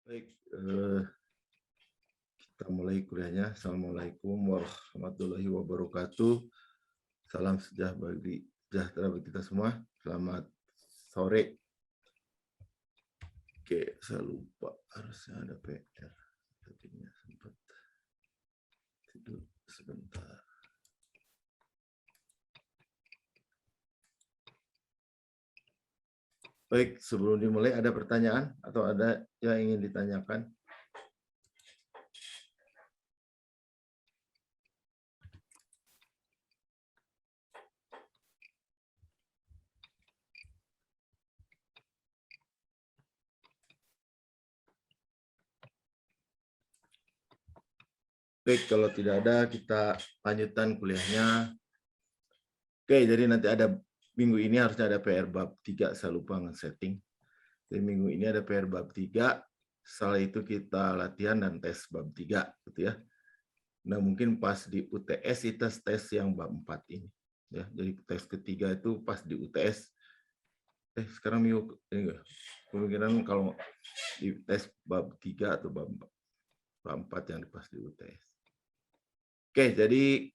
Baik, kita mulai kuliahnya. Assalamualaikum warahmatullahi wabarakatuh. Salam sejahtera bagi kita semua. Selamat sore. Oke, saya lupa harusnya ada PR. Tadinya sempat tidur sebentar. Baik, sebelum dimulai ada pertanyaan atau ada yang ingin ditanyakan? Baik, kalau tidak ada kita lanjutkan kuliahnya. Oke, jadi nanti ada minggu ini harusnya ada PR bab 3, saya lupa nge-setting. Jadi minggu ini ada PR bab 3, setelah itu kita latihan dan tes bab 3 gitu ya. Nah, mungkin pas di UTS kita tes yang bab 4 ini ya. Jadi tes ketiga itu pas di UTS. Sekarang minggu ini enggak. Kemungkinan kalau di tes bab 3 atau bab 4 yang pas di UTS. Oke, jadi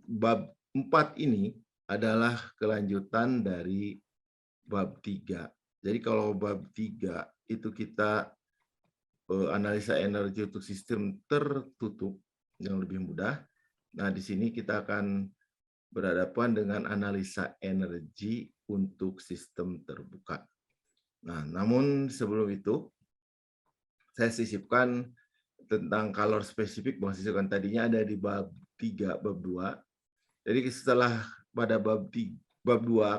bab 4 ini adalah kelanjutan dari bab 3. Jadi kalau bab 3 itu kita analisa energi untuk sistem tertutup yang lebih mudah. Nah, di sini kita akan berhadapan dengan analisa energi untuk sistem terbuka. Nah, namun sebelum itu saya sisipkan tentang color spesifik, sisipkan tadinya ada di bab 3, bab 2. Jadi setelah pada bab 2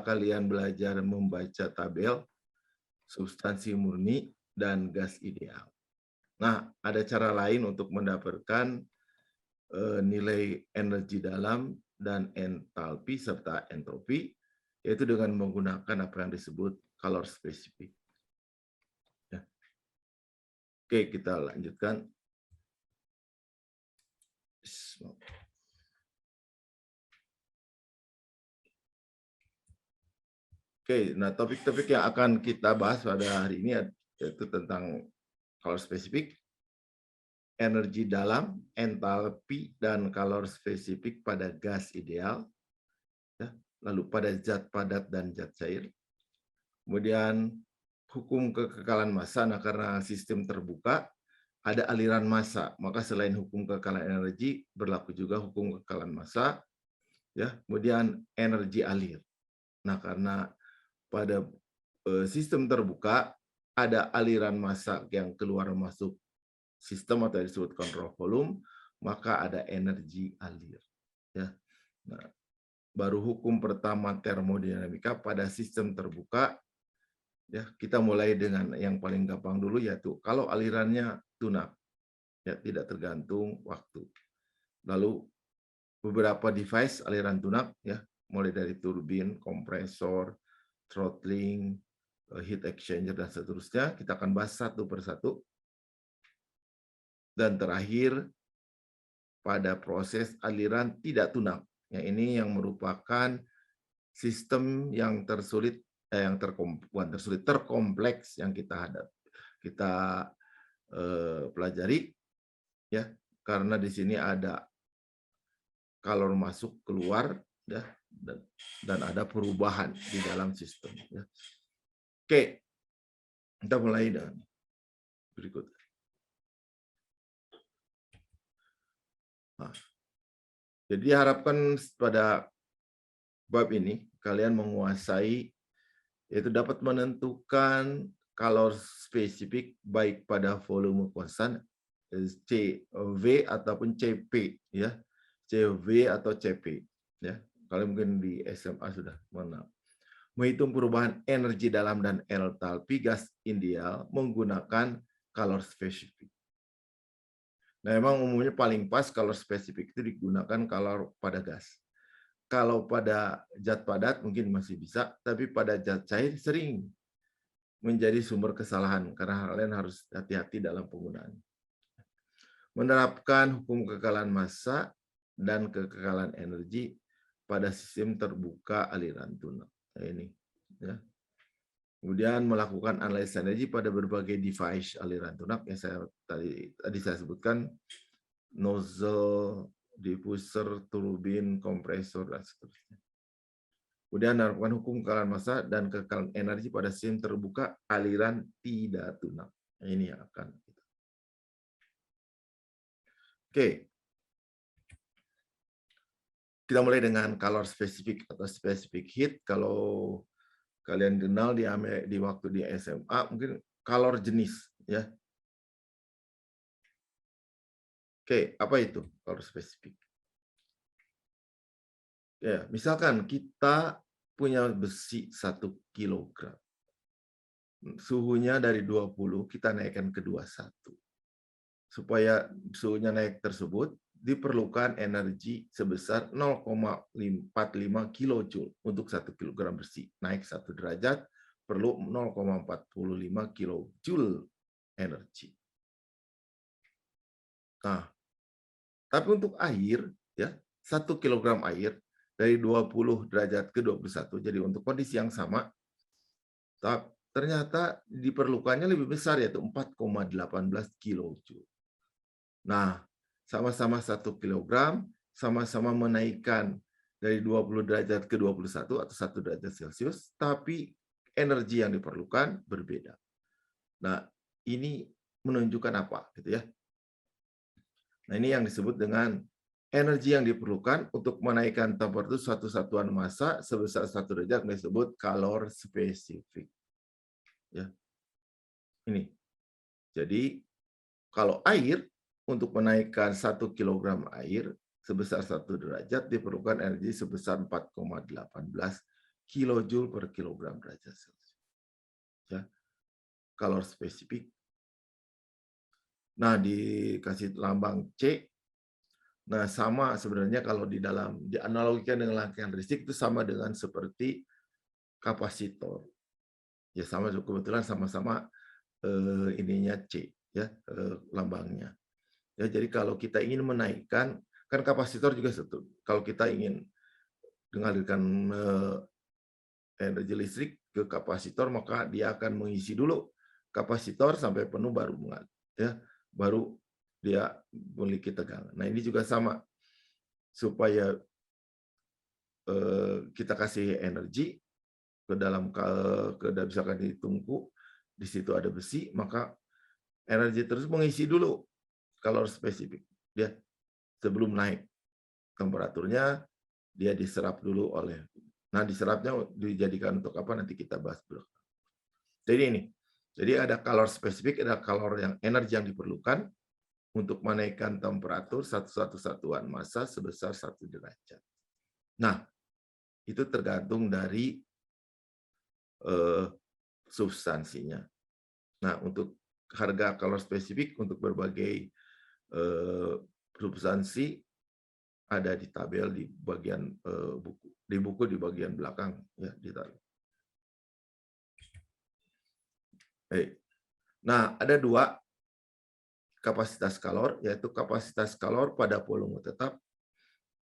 kalian belajar membaca tabel substansi murni dan gas ideal. Nah, ada cara lain untuk mendapatkan nilai energi dalam dan entalpi serta entropi, yaitu dengan menggunakan apa yang disebut color spesifik. Ya. Oke, kita lanjutkan. Oke, nah topik-topik yang akan kita bahas pada hari ini yaitu tentang color spesifik, energi dalam, entalpi, dan kalor spesifik pada gas ideal, ya. Lalu pada zat padat dan zat cair. Kemudian hukum kekekalan massa, nah karena sistem terbuka, ada aliran massa, maka selain hukum kekekalan energi, berlaku juga hukum kekekalan massa. Ya. Kemudian energi alir. Nah karena pada sistem terbuka, ada aliran massa yang keluar masuk sistem atau disebut kontrol volume, maka ada energi alir. Ya. Nah, baru hukum pertama termodinamika pada sistem terbuka, ya kita mulai dengan yang paling gampang dulu, yaitu kalau alirannya tunak, ya tidak tergantung waktu. Lalu beberapa device aliran tunak, ya mulai dari turbin, kompresor, throttling, heat exchanger dan seterusnya, kita akan bahas satu persatu. Dan terakhir, pada proses aliran tidak tunak. Yang ini yang merupakan sistem yang tersulit, terkompleks yang kita pelajari, ya, karena di sini ada kalor masuk keluar, ya, dan ada perubahan di dalam sistem. Ya. Oke, kita mulai dengan berikut. Nah, jadi harapkan pada bab ini kalian menguasai, yaitu dapat menentukan kalor spesifik baik pada volume konstan CV ataupun CP, ya, CV atau CP, ya. Kalian mungkin di SMA sudah mengenal. Menghitung perubahan energi dalam dan entalpi gas ideal menggunakan kalor spesifik. Nah, memang umumnya paling pas kalor spesifik itu digunakan kalor pada gas. Kalau pada zat padat mungkin masih bisa, tapi pada zat cair sering menjadi sumber kesalahan karena kalian harus hati-hati dalam penggunaan. Menerapkan hukum kekekalan massa dan kekekalan energi pada sistem terbuka aliran tunak. Nah, ini, ya. Kemudian melakukan analisis energi pada berbagai device aliran tunak yang tadi saya sebutkan, nozzle, diffuser, turbin, kompresor, dan seterusnya. Kemudian menerapkan hukum kekalahan massa dan kekalahan energi pada sistem terbuka aliran tidak tunak. Nah, ini yang akan. Oke. Kita mulai dengan calor spesifik atau specific heat. Kalau kalian kenal di waktu di SMA, mungkin calor jenis, ya. Oke, apa itu calor spesifik? Ya, misalkan kita punya besi 1 kilogram. Suhunya dari 20 kita naikkan ke 21. Supaya suhunya naik tersebut, diperlukan energi sebesar 0,45 kilojoule untuk 1 kilogram besi. Naik 1 derajat perlu 0,45 kilojoule energi. Nah, tapi untuk air, ya 1 kilogram air dari 20 derajat ke 21, jadi untuk kondisi yang sama, ternyata diperlukannya lebih besar, yaitu 4,18 kilojoule. Nah, sama-sama 1 kilogram, sama-sama menaikkan dari 20 derajat ke 21 atau 1 derajat Celcius, tapi energi yang diperlukan berbeda. Nah, ini menunjukkan apa, gitu ya? Nah, ini yang disebut dengan energi yang diperlukan untuk menaikkan temperatur suatu satuan massa sebesar 1 derajat disebut calor spesifik. Ya. Ini. Jadi, kalau air, untuk menaikkan 1 kilogram air sebesar 1 derajat diperlukan energi sebesar 4,18 kilojoule per kilogram derajat Celcius. Ya. Calor spesifik. Nah, dikasih lambang C. Nah, sama sebenarnya kalau dianalogikan dengan rangkaian listrik itu sama dengan seperti kapasitor. Ya, sama, kebetulan sama-sama ininya C, ya, lambangnya. Ya, jadi kalau kita ingin menaikkan, kan kapasitor juga satu. Kalau kita ingin mengalirkan energi listrik ke kapasitor, maka dia akan mengisi dulu kapasitor sampai penuh baru mengalir, ya, baru dia memiliki tegangan. Nah, ini juga sama, supaya kita kasih energi ke dalam misalkan di tungku, di situ ada besi, maka energi terus mengisi dulu calor spesifik, ya, sebelum naik temperaturnya, dia diserap dulu oleh. Nah, diserapnya dijadikan untuk apa nanti kita bahas dulu. Jadi ini, jadi ada calor spesifik, ada calor yang energi yang diperlukan untuk menaikkan temperatur satu satuan massa sebesar 1 derajat. Nah, itu tergantung dari substansinya. Nah, untuk harga calor spesifik untuk berbagai substansi ada di tabel di bagian buku di bagian belakang, ya, ditaruh. Nah, ada 2 kapasitas kalor, yaitu kapasitas kalor pada volume tetap.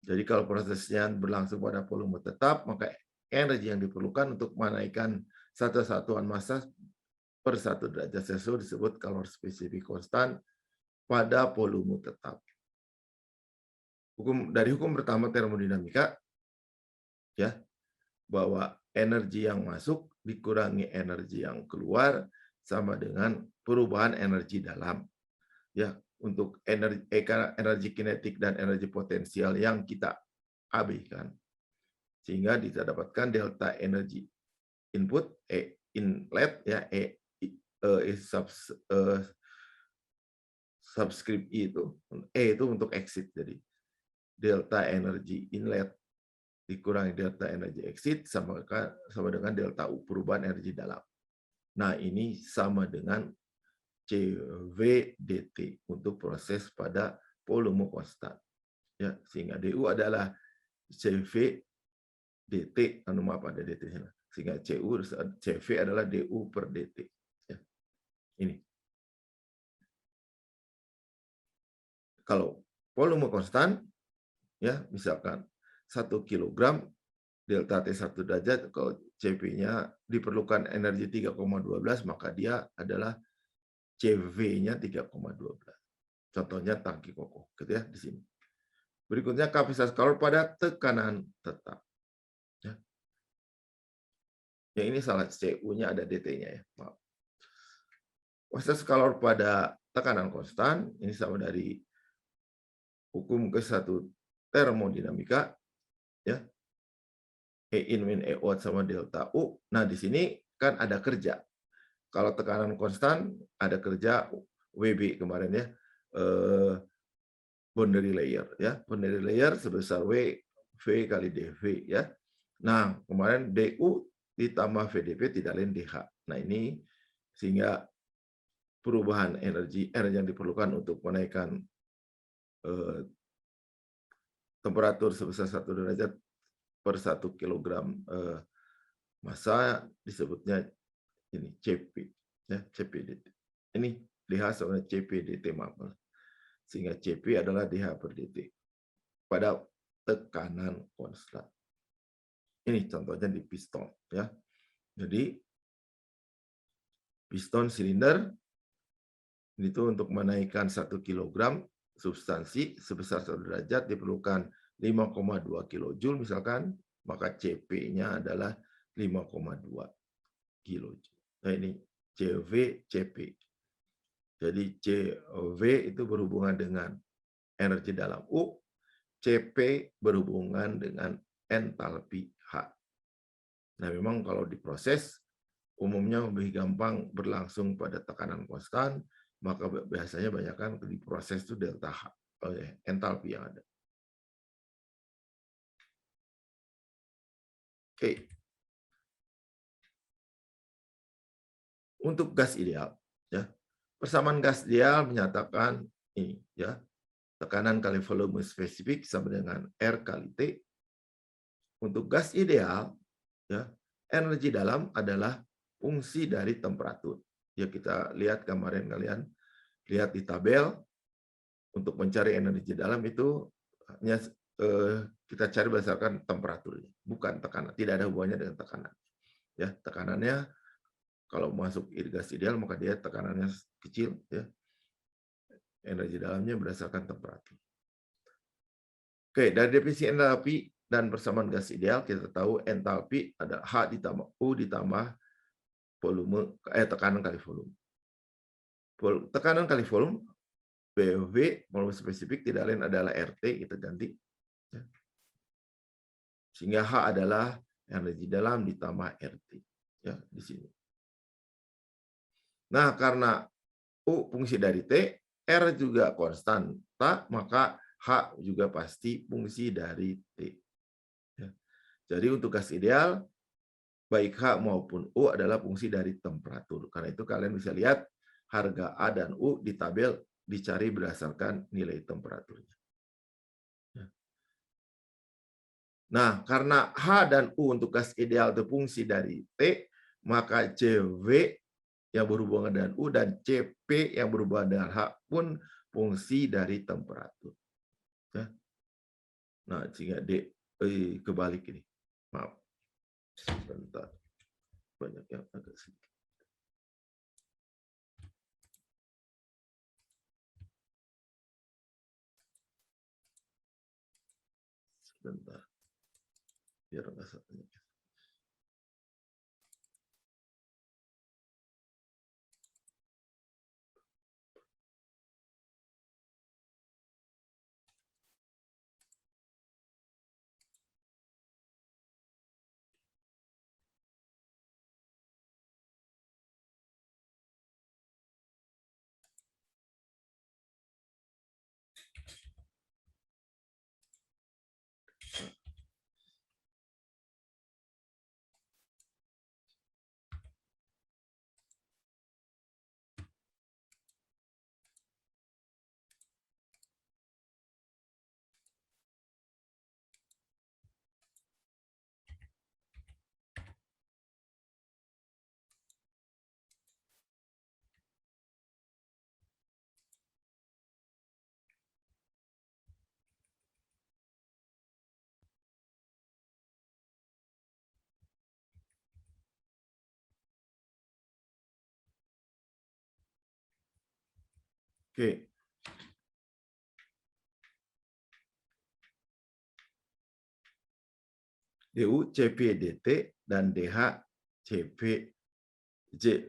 Jadi kalau prosesnya berlangsung pada volume tetap, maka energi yang diperlukan untuk menaikkan satu satuan massa per 1 derajat Celcius disebut calor spesifik konstan pada volume tetap. Dari hukum pertama termodinamika, ya, bahwa energi yang masuk dikurangi energi yang keluar sama dengan perubahan energi dalam. Ya, untuk energi kinetik dan energi potensial yang kita abaikan, sehingga kita dapatkan delta energi input inlet, ya, subscript itu itu untuk exit. Jadi delta energi inlet dikurangi delta energi exit sama dengan delta perubahan energi dalam. Nah, ini sama dengan CV dt untuk proses pada volume konstan. Ya, sehingga DU adalah CV dt, maaf ada dt -nya. Sehingga CV adalah DU per dt. Ya. Ini. Kalau volume konstan, ya, misalkan 1 kilogram delta T 1 derajat, kalau CP-nya diperlukan energi 3,12, maka dia adalah CV-nya 3,12. Contohnya tangki kokoh, gitu ya di sini. Berikutnya kapasitas kalor pada tekanan tetap. Ya. Yang ini salah, CU-nya ada DT-nya ya. Maaf. Kapasitas kalor pada tekanan konstan, ini sama dari hukum ke-1 termodinamika, ya. E in min E out sama delta U. Nah, di sini kan ada kerja. Kalau tekanan konstan, ada kerja WB kemarin ya. Boundary layer ya. Boundary layer sebesar V kali dV ya. Nah, kemarin DU ditambah VdV tidak lain DH. Nah, ini sehingga perubahan energi R yang diperlukan untuk menaikkan temperatur sebesar 1 derajat per 1 kilogram massa disebutnya ini CP ya, CPDT. Ini DH sama CPDT, maaf. Sehingga CP adalah DH per DT pada tekanan konstan. Ini contohnya di piston ya. Jadi piston silinder itu untuk menaikkan 1 kilogram substansi sebesar 1 derajat diperlukan 5,2 kilojoule misalkan, maka CP-nya adalah 5,2 kilojoule. Nah, ini CV CP. Jadi CV itu berhubungan dengan energi dalam U, CP berhubungan dengan entalpi H. Nah, memang kalau diproses umumnya lebih gampang berlangsung pada tekanan konstan, maka biasanya banyakkan diproses itu delta H, entalpi yang ada. Oke. Untuk gas ideal, ya. Persamaan gas ideal menyatakan ini, ya. Tekanan kali volume spesifik sama dengan R kali T. Untuk gas ideal, ya, energi dalam adalah fungsi dari temperatur. Ya, kita lihat kemarin kalian lihat di tabel untuk mencari energi dalam itu hanya kita cari berdasarkan temperaturnya, bukan tekanan. Tidak ada hubungannya dengan tekanan. Ya, tekanannya kalau masuk gas ideal maka dia tekanannya kecil, ya. Energi dalamnya berdasarkan temperatur. Oke, dari definisi entalpi dan persamaan gas ideal kita tahu entalpi ada H ditambah U ditambah volume tekanan kali volume. Tekanan kali volume PV volume spesifik tidak lain adalah RT, kita ganti. Ya. Sehingga H adalah energi dalam ditambah RT. Ya, di sini. Nah, karena U fungsi dari T, R juga konstanta, maka H juga pasti fungsi dari T. Ya. Jadi untuk gas ideal, baik H maupun U adalah fungsi dari temperatur. Karena itu kalian bisa lihat harga A dan U di tabel dicari berdasarkan nilai temperaturnya. Nah, karena H dan U untuk gas ideal itu fungsi dari T, maka CV yang berhubungan dengan U dan CP yang berhubungan dengan H pun fungsi dari temperatur. Ya. Nah, sehingga kebalik ini. Maaf. Sebentar. Banyak yang agak sedikit. Sebentar. Biar nggak salah. Oke. DU CP DT dan DH CP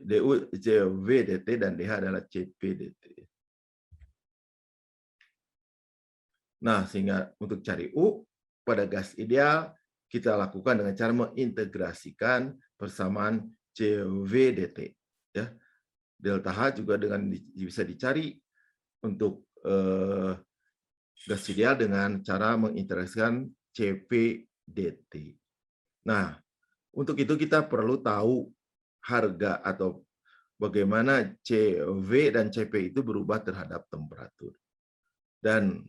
DU CV DT dan DH adalah CP DT. Nah, sehingga untuk cari U pada gas ideal kita lakukan dengan cara mengintegrasikan persamaan CV DT, ya. Delta H juga bisa dicari untuk gas ideal dengan cara mengintegrasikan CP DT. Nah, untuk itu kita perlu tahu harga atau bagaimana CV dan CP itu berubah terhadap temperatur. Dan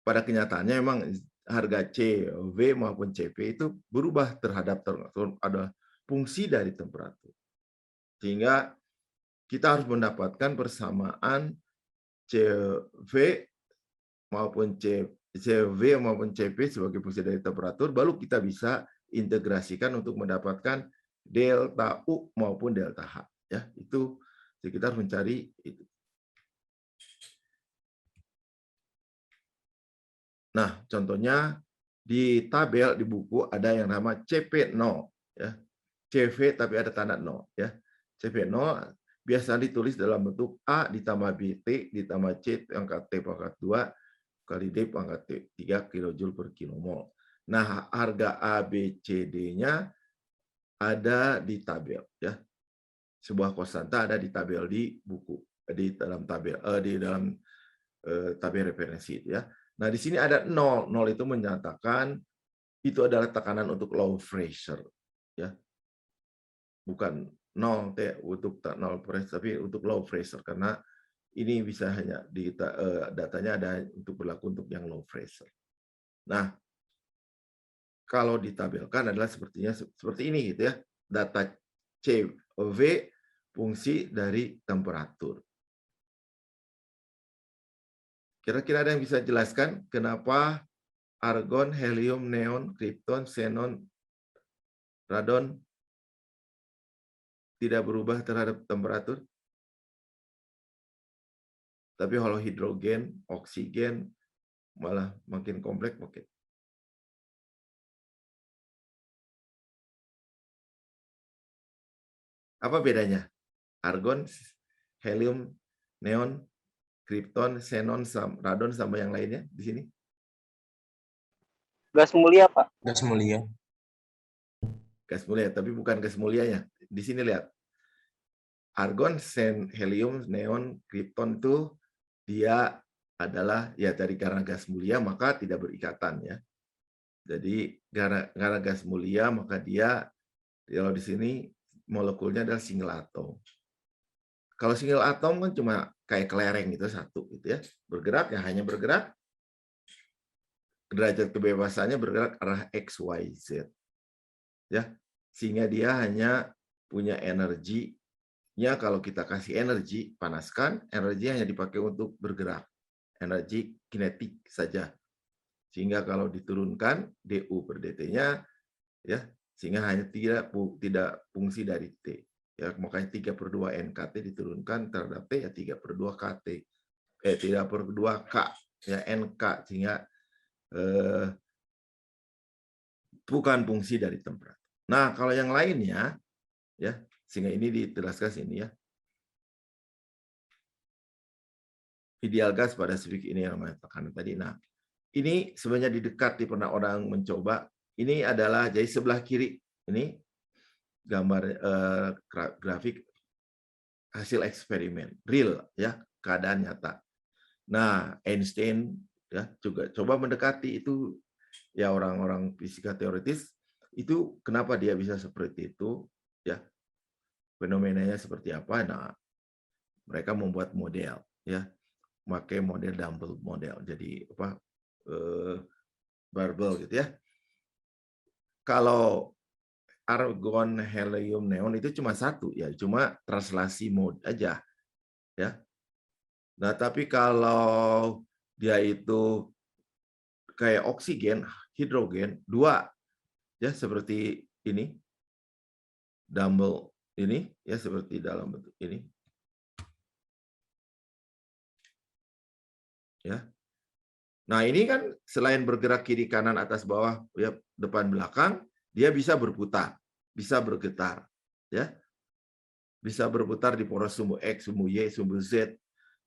pada kenyataannya memang harga CV maupun CP itu berubah terhadap ada fungsi dari temperatur. Sehingga kita harus mendapatkan persamaan CV maupun CP sebagai fungsi dari temperatur, baru kita bisa integrasikan untuk mendapatkan delta U maupun delta H. Ya, itu kita harus mencari itu. Nah, contohnya di tabel di buku ada yang nama CP0, ya. CV tapi ada tanda 0, ya. CP0 biasa ditulis dalam bentuk A ditambah BT ditambah C pangkat T pangkat 2 kali D pangkat 3 kilojoule per kilomol. Nah, harga A, B, C, D-nya ada di tabel, ya. Sebuah konstanta ada di tabel di buku, di dalam tabel tabel referensi, ya. Nah, di sini ada 0. 0 itu menyatakan itu adalah tekanan untuk low pressure, ya. Bukan 0 untuk 0 pressure, tapi untuk low pressure, karena ini bisa hanya datanya ada untuk berlaku untuk yang low pressure. Nah, kalau ditabelkan adalah seperti ini gitu ya. Data CV fungsi dari temperatur. Kira-kira ada yang bisa jelaskan kenapa argon, helium, neon, krypton, xenon, radon tidak berubah terhadap temperatur? Tapi kalau hidrogen, oksigen malah makin kompleks mungkin. Apa bedanya? Argon, helium, neon, krypton, xenon, radon sama yang lainnya di sini? Gas mulia, Pak. Gas mulia. Gas mulia, tapi bukan gas mulianya. Di sini lihat. Argon, helium, neon, krypton itu dia adalah ya karena gas mulia maka tidak berikatan, ya. Jadi karena gas mulia maka dia kalau di sini molekulnya adalah single atom. Kalau single atom kan cuma kayak kelereng gitu satu gitu ya. Bergerak ya hanya bergerak, derajat kebebasannya bergerak arah X, Y, Z. Ya. Sehingga dia hanya punya energinya, kalau kita kasih energi, panaskan, energi hanya dipakai untuk bergerak. Energi kinetik saja. Sehingga kalau diturunkan DU per DT-nya, ya, sehingga hanya tidak fungsi dari T. Ya, makanya 3/2 NKT diturunkan terhadap T, ya 3/2 KT. 3/2 K, ya NK, sehingga bukan fungsi dari temperatur. Nah, kalau yang lainnya, ya, sehingga ini ditegaskan sini, ya. Ideal gas pada spesifik ini yang namanya tekanan tadi. Nah, ini sebenarnya didekati pernah orang mencoba. Ini adalah jadi sebelah kiri ini gambar grafik hasil eksperimen real, ya, keadaan nyata. Nah, Einstein ya juga coba mendekati itu, ya, orang-orang fisika teoritis itu kenapa dia bisa seperti itu, ya, fenomenanya seperti apa. Nah, mereka membuat model, ya, pakai model Dumble model, jadi apa, barbel gitu ya. Kalau argon, helium, neon itu cuma satu, ya, cuma translasi mode aja, ya. Nah, tapi kalau dia itu kayak oksigen, hidrogen, dua, ya, seperti ini, Dumble ini, ya, seperti dalam bentuk ini. Ya. Nah, ini kan selain bergerak kiri kanan atas bawah ya depan belakang, dia bisa berputar, bisa bergetar, ya. Bisa berputar di poros sumbu X, sumbu Y, sumbu Z,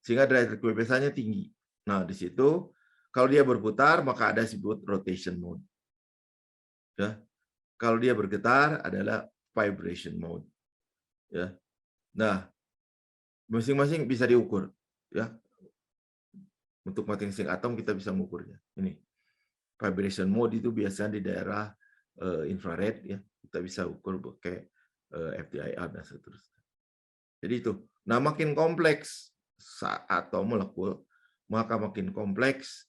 sehingga derajat kebebasannya tinggi. Nah, di situ kalau dia berputar maka ada disebut rotation mode. Ya. Kalau dia bergetar adalah vibration mode. Ya. Nah, masing-masing bisa diukur. Ya. Untuk masing-masing atom kita bisa mengukurnya. Ini vibration mode itu biasanya di daerah infrared, ya. Kita bisa ukur pakai FTIR dan seterusnya. Jadi itu. Nah, makin kompleks atau molekul, maka makin kompleks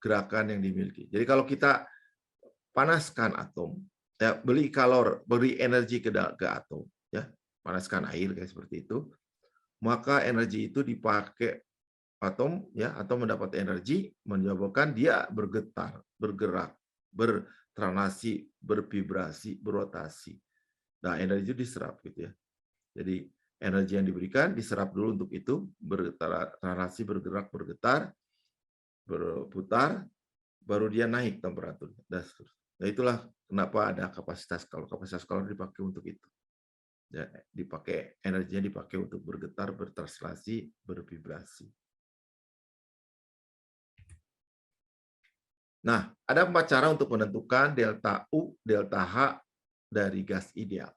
gerakan yang dimiliki. Jadi kalau kita panaskan atom, ya, beri energi ke atom, ya, panaskan air kayak seperti itu, maka energi itu dipakai atom, ya, atau mendapat energi menyebabkan dia bergetar, bergerak, bertranasi, bervibrasi, berotasi. Nah, energi itu diserap gitu ya. Jadi energi yang diberikan diserap dulu untuk itu, bertranasi, bergerak, bergetar, berputar, baru dia naik temperaturnya. Nah, itulah kenapa ada kapasitas kalor. Kapasitas kalor dipakai untuk itu. Ya, dipakai energinya dipakai untuk bergetar, bertranslasi, bervibrasi. Nah, ada 4 cara untuk menentukan delta U, delta H dari gas ideal.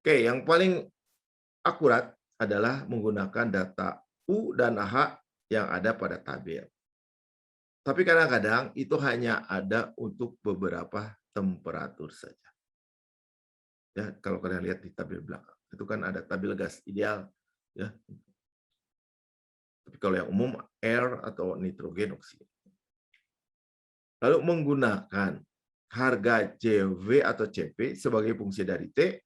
Oke, yang paling akurat adalah menggunakan data U dan H yang ada pada tabel. Tapi kadang-kadang itu hanya ada untuk beberapa temperatur saja. Ya, kalau kalian lihat di tabel belakang, itu kan ada tabel gas ideal, ya. Tapi kalau yang umum air atau nitrogen oksida. Lalu menggunakan harga CV atau CP sebagai fungsi dari T,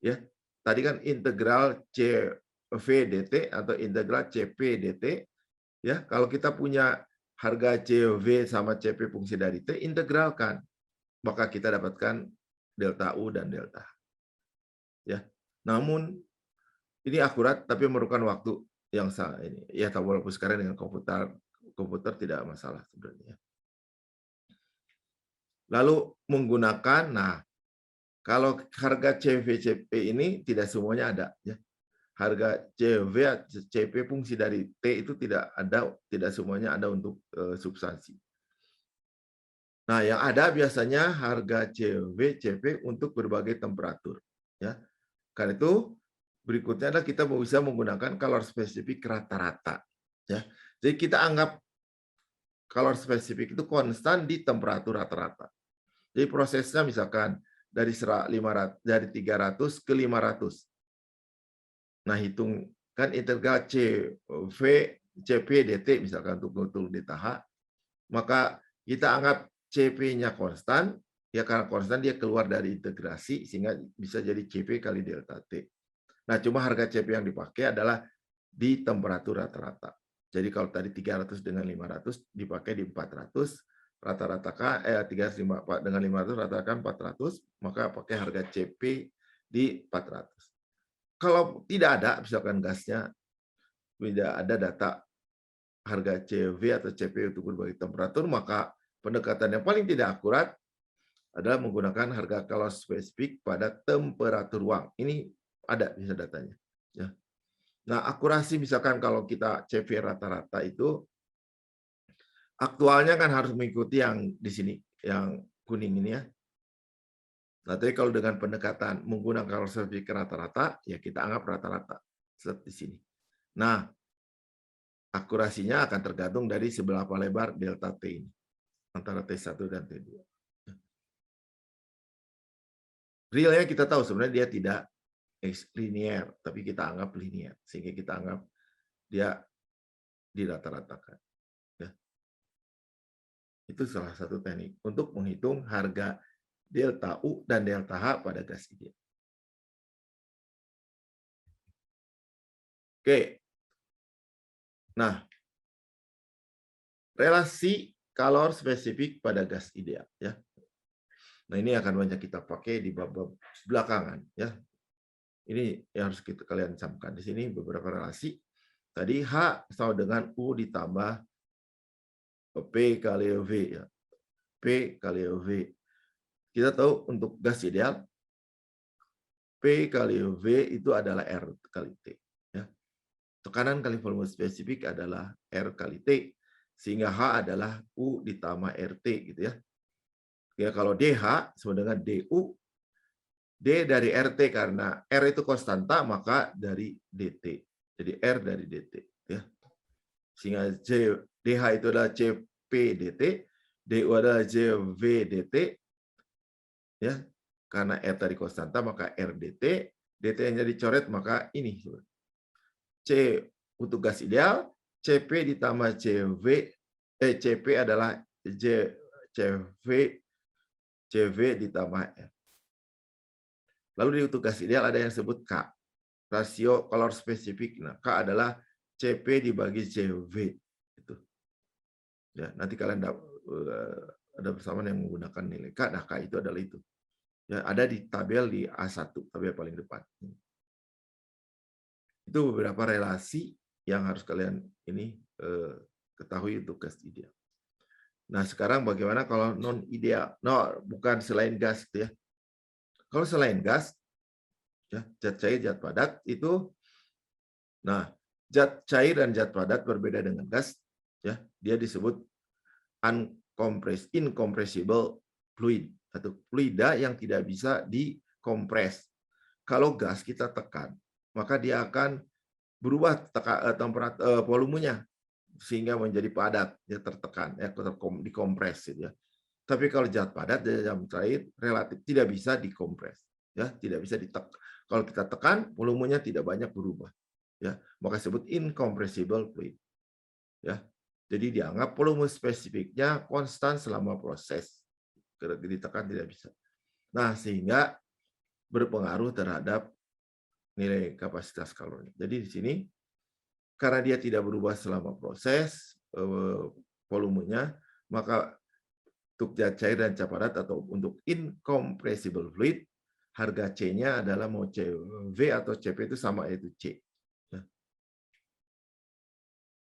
ya. Tadi kan integral CV dt atau integral CP dt, ya. Kalau kita punya harga CV sama CP fungsi dari T, integralkan, maka kita dapatkan delta U dan delta H. Ya. Namun ini akurat tapi memerlukan waktu yang ini. Ya, walaupun sekarang dengan komputer tidak masalah sebenarnya. Lalu menggunakan, nah, kalau harga CV-CP ini tidak semuanya ada, ya. Harga CV, CP fungsi dari T itu tidak ada, tidak semuanya ada untuk substansi. Nah, yang ada biasanya harga CV, CP untuk berbagai temperatur, ya. Karena itu berikutnya adalah kita bisa menggunakan kalor spesifik rata-rata, ya. Jadi kita anggap kalor spesifik itu konstan di temperatur rata-rata. Jadi prosesnya misalkan dari 300 ke 500. Nah, hitungkan integral CV CP dt misalkan untuk delta H, maka kita anggap CP-nya konstan, ya karena konstan dia keluar dari integrasi sehingga bisa jadi CP kali delta T. Nah, cuma harga CP yang dipakai adalah di temperatur rata-rata. Jadi kalau tadi 300 dengan 500 dipakai di 400, rata-ratakan 305 dengan 500 ratakan 400, maka pakai harga CP di 400. Kalau tidak ada misalkan gasnya tidak ada data harga CV atau CP untuk berbagai temperatur, maka pendekatan yang paling tidak akurat adalah menggunakan harga kalor spesifik pada temperatur ruang. Ini ada bisa datanya, ya. Nah, akurasi misalkan kalau kita CV rata-rata itu aktualnya kan harus mengikuti yang di sini, yang kuning ini ya. Nah, tapi kalau dengan pendekatan menggunakan kalor spesifik rata-rata, ya kita anggap rata-rata di sini. Nah, akurasinya akan tergantung dari seberapa lebar delta T ini antara T1 dan T2. Realnya kita tahu sebenarnya dia tidak linear, tapi kita anggap linear sehingga kita anggap dia dirata-ratakan. Ya. Itu salah satu teknik untuk menghitung harga delta U dan delta H pada gas ideal. Oke. Nah, relasi kalor spesifik pada gas ideal, ya. Nah, ini akan banyak kita pakai di bab-bab belakangan, ya. Ini yang harus kalian camkan di sini beberapa relasi. Tadi H sama dengan U ditambah P kali V ya. P kali V. Kita tahu untuk gas ideal P kali V itu adalah R kali T. Ya. Tekanan kali volume spesifik adalah R kali T. Sehingga H adalah U ditambah RT gitu ya. Ya kalau DH sama dengan DU, D dari RT karena R itu konstanta maka dari DT. Jadi R dari DT ya. Sehingga DH itu adalah CP DT, DU adalah JV DT ya. Karena R tadi konstanta maka R DT, DT yang jadi coret maka ini C untuk gas ideal, CP ditambah CP adalah CV ditambah R. Lalu untuk gas ideal ada yang disebut K, rasio kolor spesifik. Nah, K adalah CP dibagi CV. Itu. Ya, nanti kalian ada bersamaan yang menggunakan nilai K. Nah, K itu adalah itu. Ya, ada di tabel di A1, tabel paling depan. Itu beberapa relasi yang harus kalian ini ketahui untuk gas ideal. Nah, sekarang bagaimana kalau non ideal? No, bukan selain gas gitu ya. Kalau selain gas, ya, zat cair, zat padat itu, nah, zat cair dan zat padat berbeda dengan gas, ya, dia disebut incompressible fluid atau fluida yang tidak bisa dikompres. Kalau gas kita tekan, maka dia akan berubah temperatur volumenya sehingga menjadi padat, ya tertekan, ya dikompres gitu ya. Tapi kalau zat padat dan cair relatif tidak bisa dikompres, ya tidak bisa ditekan. Kalau kita tekan, volumenya tidak banyak berubah, ya maka disebut incompressible fluid, ya. Jadi dianggap volume spesifiknya konstan selama proses, ditekan tidak bisa. Nah sehingga berpengaruh terhadap nilai kapasitas kalori. Jadi di sini karena dia tidak berubah selama proses volumenya, maka untuk zat cair dan zat padat atau untuk incompressible fluid, harga C-nya adalah mau CV atau CP itu sama, yaitu C.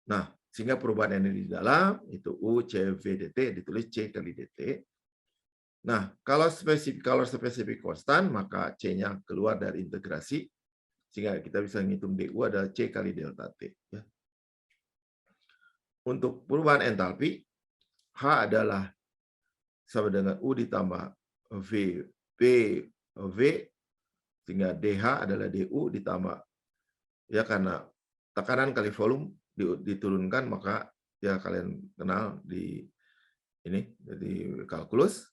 Nah, sehingga perubahan energi di dalam itu U CV dt ditulis C kali dt. Nah, kalau spesifik konstan, maka C-nya keluar dari integrasi, sehingga kita bisa menghitung DU adalah C kali delta T. Untuk perubahan entalpi, H adalah sama dengan U ditambah V, sehingga DH adalah DU ditambah, ya karena tekanan kali volume diturunkan, maka ya kalian kenal di ini jadi kalkulus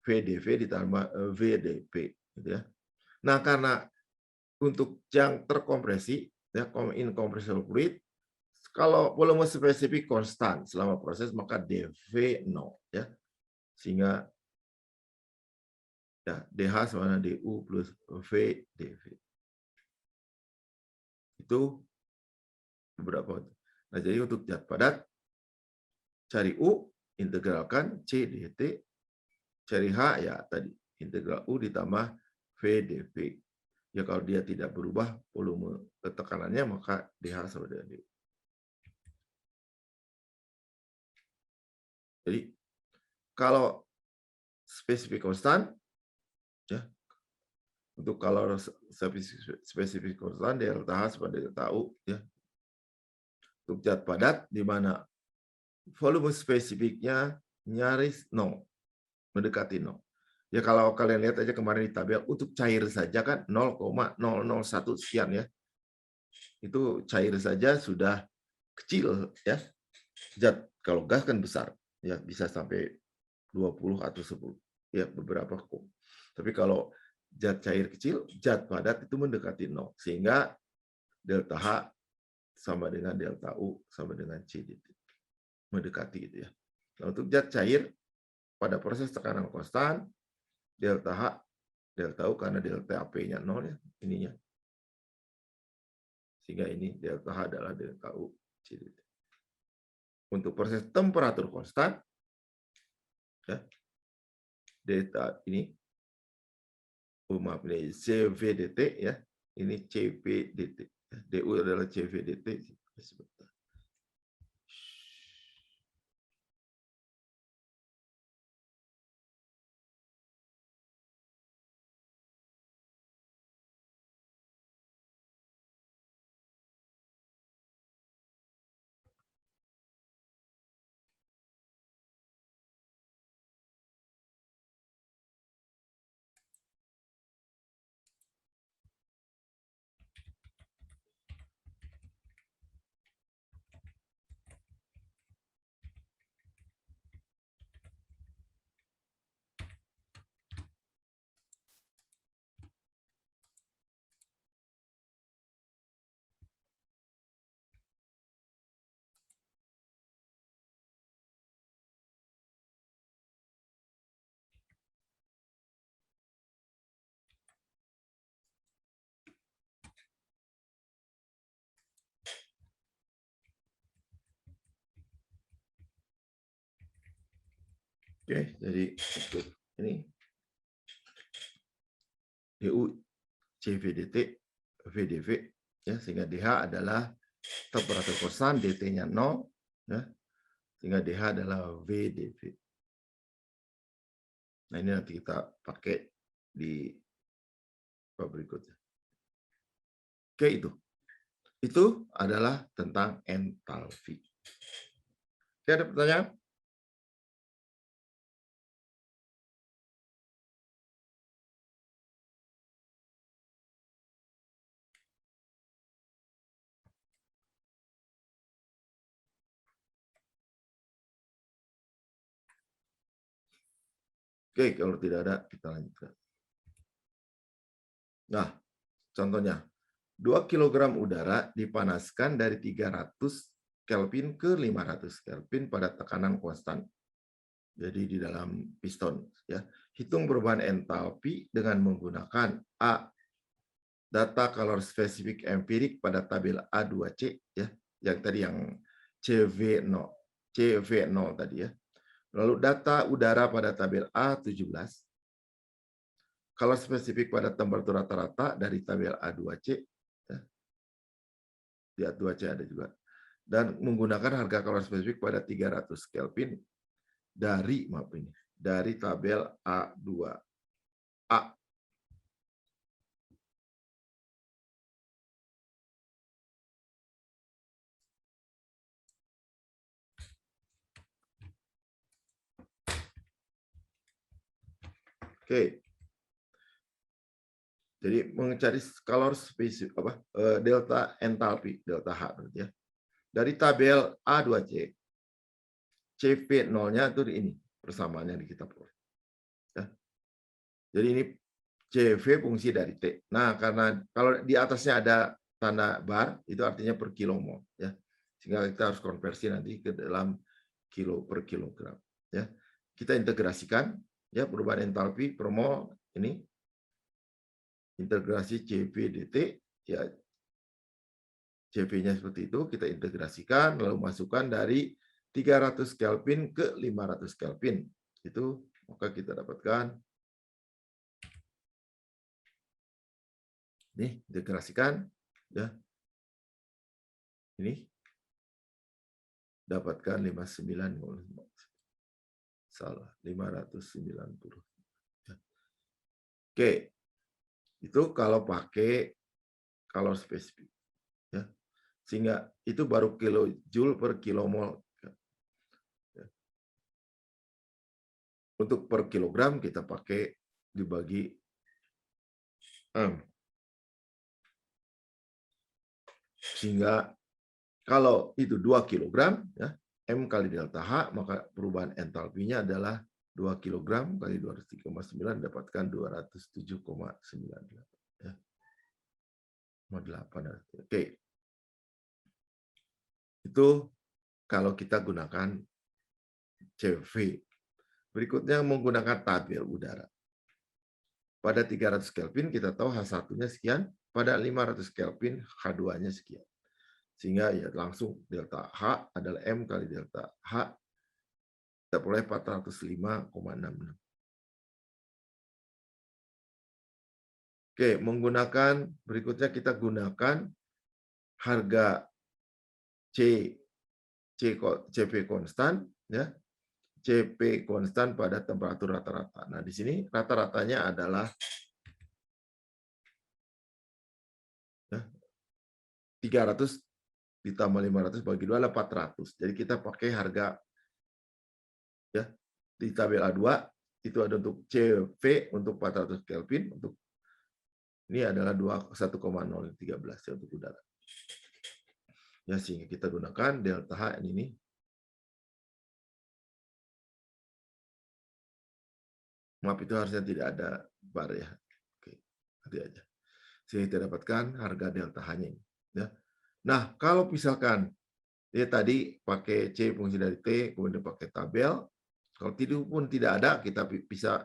VdV ditambah VdP gitu ya. Nah, karena untuk yang terkompresi ya incompressible fluid, kalau volume spesifik konstan selama proses maka dV 0 ya. Sehingga ya DH sama dengan DU plus VdV. Itu beberapa. Nah, jadi untuk zat padat cari U, integralkan C dt, cari H ya tadi integral U ditambah VdV. Ya kalau dia tidak berubah volume tekanannya maka DH sama dengan DU. Jadi kalau spesifik konstan, ya untuk kalau spesifik konstan delta H sama delta U, ya untuk zat padat di mana volume spesifiknya nyaris 0, mendekati 0. Ya kalau kalian lihat aja kemarin di tabel untuk cair saja kan 0,001 sekian ya. Itu cair saja sudah kecil ya. Zat kalau gas kan besar ya, bisa sampai 20 atau 10 ya beberapa kok. Tapi kalau zat cair kecil, zat padat itu mendekati 0 sehingga delta H sama dengan delta U sama dengan C mendekati gitu ya. Nah, untuk zat cair pada proses tekanan konstan delta H delta U karena delta AP-nya 0 ya ininya. Sehingga ini delta H adalah delta U C dt. Untuk proses temperatur konstan ya delta ini maaf ini CV dt ya, ini CV dt. DU adalah CV dt. Sebentar. Oke, jadi ini DU CVDT VDV ya, sehingga DH adalah temperatur kosan, DT-nya 0 ya, sehingga DH adalah VDV. Nah, ini nanti kita pakai di bab berikutnya. Oke, itu adalah tentang entalpi. Oke, ada pertanyaan? Oke, kalau tidak ada, kita lanjutkan. Nah, contohnya, 2 kg udara dipanaskan dari 300 Kelvin ke 500 Kelvin pada tekanan konstan. Jadi di dalam piston. Ya. Hitung perubahan entalpi dengan menggunakan A. Data kalor spesifik empirik pada tabel A2C. Ya, yang tadi yang CV0 tadi ya. Lalu data udara pada tabel A17. Kalor spesifik pada temperatur rata-rata dari tabel A2C. Ya. Di A2C ada juga. Dan menggunakan harga kalor spesifik pada 300 Kelvin dari tabel A2A. Oke. Jadi mencari kalor spesifik delta entalpi, delta H berarti ya. Dari tabel A2C, CV0-nya itu ini persamaannya di kita peroleh. Ya. Jadi ini CV fungsi dari T. Nah, karena kalau di atasnya ada tanda bar, itu artinya per kilomol ya. Sehingga kita harus konversi nanti ke dalam kilo per kilogram ya. Kita integrasikan ya perubahan entalpi per mol ini integrasi CV dt ya, CV-nya seperti itu, kita integrasikan lalu masukkan dari 300 Kelvin ke 500 Kelvin. Itu maka kita dapatkan ini integrasikan ya. Ini dapatkan 59 salah 590. Oke. Itu kalau pakai kalor spesifik ya. Sehingga itu baru kilojoule per kilomol. Untuk per kilogram kita pakai dibagi 6. Sehingga kalau itu 2 kg ya, M kali delta H, maka perubahan entalpinya adalah 2 kg kali 203,9 dapatkan 207,98 ya. 8. Oke. Itu kalau kita gunakan CV. Berikutnya menggunakan tabel udara. Pada 300 Kelvin kita tahu H1-nya sekian, pada 500 Kelvin H2-nya sekian. Sehingga ya langsung delta H adalah M kali delta H, kita peroleh 405,66. Oke, menggunakan berikutnya kita gunakan harga CP konstan, ya, CP konstan pada temperatur rata-rata. Nah, di sini rata-ratanya adalah ya, 300 ditambah 500 bagi 2 adalah 400. Jadi kita pakai harga ya di tabel A2 itu ada untuk CV untuk 400 Kelvin, untuk ini adalah 1,013 ya untuk udara. Ya, sehingga kita gunakan delta H ini. Maaf, itu harusnya tidak ada bar ya. Oke, nanti aja. Sehingga kita dapatkan harga delta H-nya ini. Ya. Nah, kalau misalkan dia tadi pakai C fungsi dari T, kemudian pakai tabel. Kalau pun tidak ada, kita bisa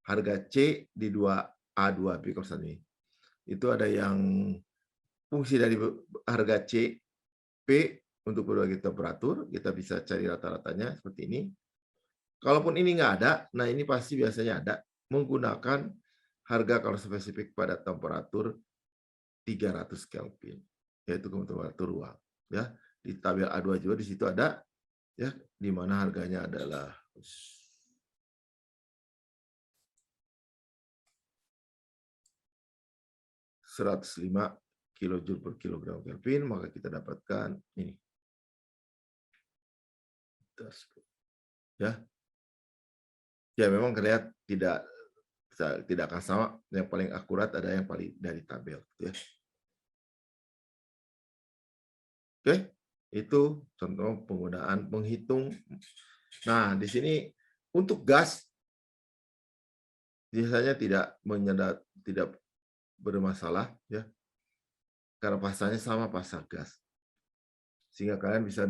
harga C di 2A2 P konstan ini. Itu ada yang fungsi dari harga C, P untuk berbagai temperatur, kita bisa cari rata-ratanya seperti ini. Kalaupun ini nggak ada, nah ini pasti biasanya ada, menggunakan harga kalau spesifik pada temperatur 300 Kelvin, yaitu temperatur ruang. Ya, di tabel A2 juga di situ ada, ya, di mana harganya adalah 105 kilojoule per kilogram Kelvin, maka kita dapatkan ini. Ya, ya memang terlihat tidak akan sama. Yang paling akurat ada yang paling dari tabel. Ya. Oke, itu contoh penggunaan menghitung. Nah, di sini untuk gas biasanya tidak bermasalah ya, karena pasarnya sama pasar gas, sehingga kalian bisa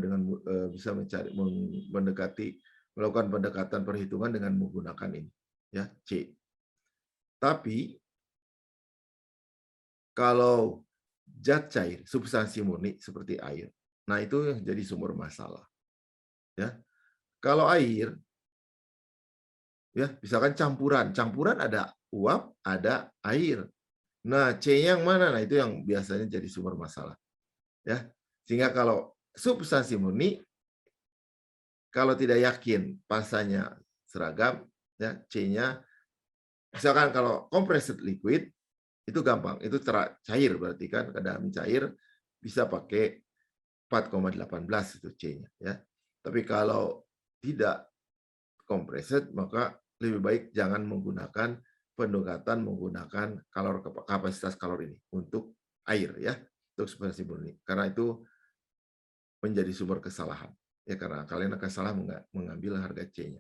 bisa melakukan pendekatan perhitungan dengan menggunakan ini ya, C. Tapi kalau zat cair, substansi murni seperti air, nah itu yang jadi sumber masalah. Ya, kalau air, ya misalkan campuran ada uap, ada air. Nah, C-nya yang mana? Nah, itu yang biasanya jadi sumber masalah. Ya, sehingga kalau substansi murni, kalau tidak yakin pasanya seragam, ya C-nya, misalkan kalau compressed liquid, itu gampang, itu cair berarti kan, keadaan cair bisa pakai 4,18 itu C-nya. Ya. Tapi kalau tidak compressed, maka lebih baik jangan menggunakan pendekatan menggunakan kapasitas kalor ini untuk air ya, untuk substansi murni, karena itu menjadi sumber kesalahan ya, karena kalian akan salah mengambil harga C-nya.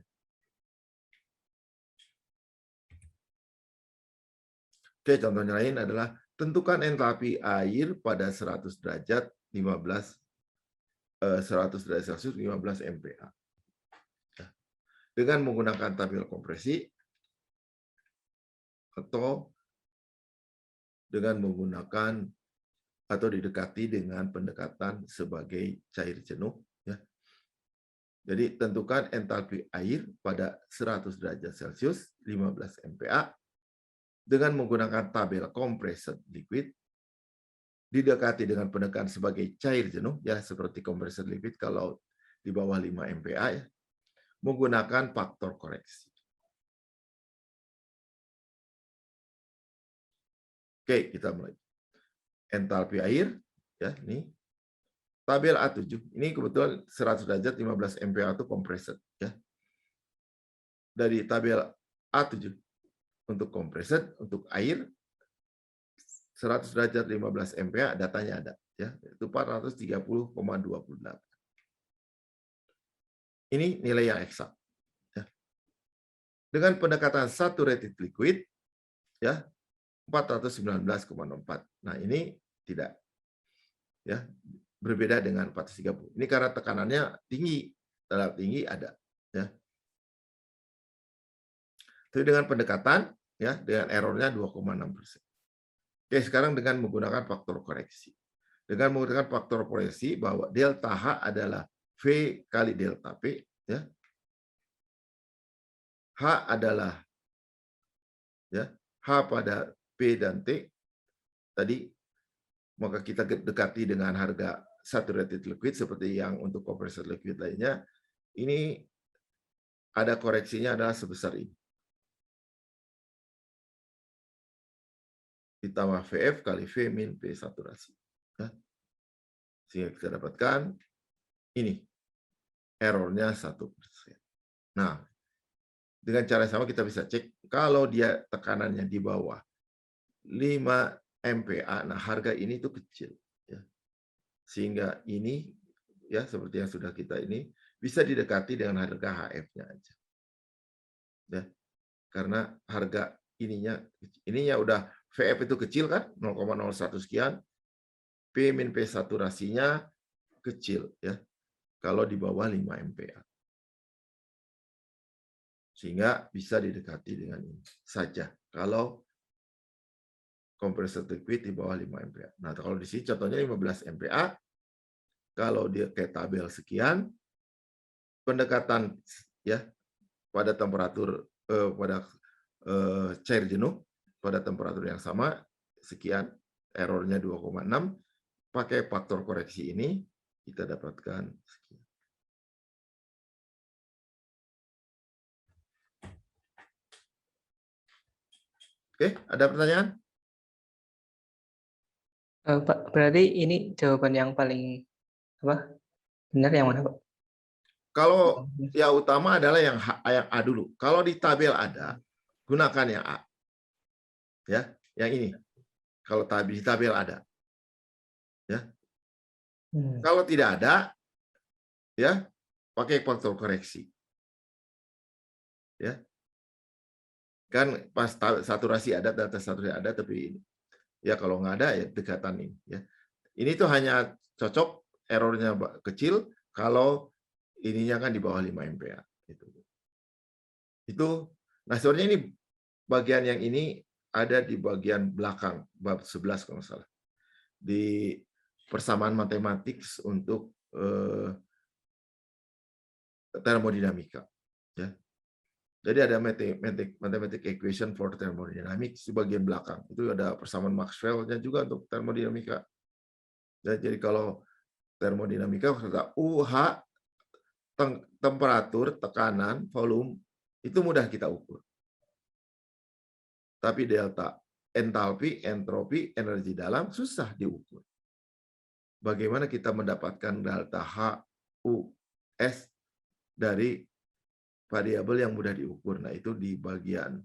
Oke, contohnya lain adalah tentukan entalpi air pada 100 derajat 100 derajat Celcius 15 MPa. Dengan menggunakan tabel kompresi atau dengan menggunakan atau didekati dengan pendekatan sebagai cair jenuh. Ya. Jadi tentukan entalpi air pada 100 derajat Celcius 15 MPa dengan menggunakan tabel compressed liquid, didekati dengan pendekatan sebagai cair jenuh, ya seperti compressed liquid kalau di bawah 5 MPa, ya, menggunakan faktor koreksi. Oke, kita mulai. Entalpi air, ya ini tabel A7. Ini kebetulan 100 derajat 15 MPa itu compressed, ya. Dari tabel A7 untuk compressed, untuk air 100 derajat 15 MPa datanya ada, ya, itu 430,28. Ini nilai yang eksak. Ya. Dengan pendekatan saturated liquid, ya 419,04. Nah, ini tidak, ya, berbeda dengan 430. Ini karena tekanannya tinggi, terlalu tinggi ada, ya. Tapi dengan pendekatan, ya, dengan errornya 2,6%. Oke, sekarang dengan menggunakan faktor koreksi. Dengan menggunakan faktor koreksi bahwa delta H adalah V kali delta P, ya. H adalah, ya, H pada P dan T tadi, maka kita dekati dengan harga saturated liquid seperti yang untuk compressed liquid lainnya, ini ada koreksinya adalah sebesar ini. Ditambah VF kali V min P saturasi. Ya. Sehingga kita dapatkan ini, errornya 1%. Nah, dengan cara yang sama kita bisa cek, kalau dia tekanannya di bawah 5 MPa, nah harga ini tuh kecil. Ya. Sehingga ini, ya seperti yang sudah kita ini, bisa didekati dengan harga HF-nya aja. Ya. Karena harga ininya udah VF itu kecil kan, 0,01 sekian, P min P saturasinya kecil ya, kalau di bawah 5 MPa. Sehingga bisa didekati dengan ini saja kalau compressed liquid di bawah 5 MPa. Nah, kalau di sini contohnya 15 MPa, kalau dia kayak tabel sekian, pendekatan ya pada temperatur pada cair jenuh pada temperatur yang sama sekian, errornya 2,6, pakai faktor koreksi ini kita dapatkan sekian. Oke, ada pertanyaan? Pak, berarti ini jawaban yang paling benar yang mana, Pak? Kalau yang utama adalah yang A dulu. Kalau di tabel ada, gunakan yang A. Ya, yang ini. Kalau di tabel ada. Ya. Kalau tidak ada, ya, pakai faktor koreksi. Ya. Kan pas saturasi ada, data saturasi ada, tapi ya kalau nggak ada ya dekatan ini. Ya. Ini tuh hanya cocok errornya kecil kalau ininya kan di bawah 5 MPa. Itu, nah sebenarnya ini bagian yang ini ada di bagian belakang bab 11 kalau nggak salah, di persamaan matematik untuk termodinamika. Ya. Jadi ada mathematic equation for thermodynamics di bagian belakang. Itu ada persamaan Maxwell-nya juga untuk termodinamika. Ya, jadi kalau termodinamika kata UH, temperatur, tekanan, volume, itu mudah kita ukur. Tapi delta, entalpi, entropi, energi dalam susah diukur. Bagaimana kita mendapatkan delta H, U, S dari variabel yang mudah diukur. Nah, itu di bagian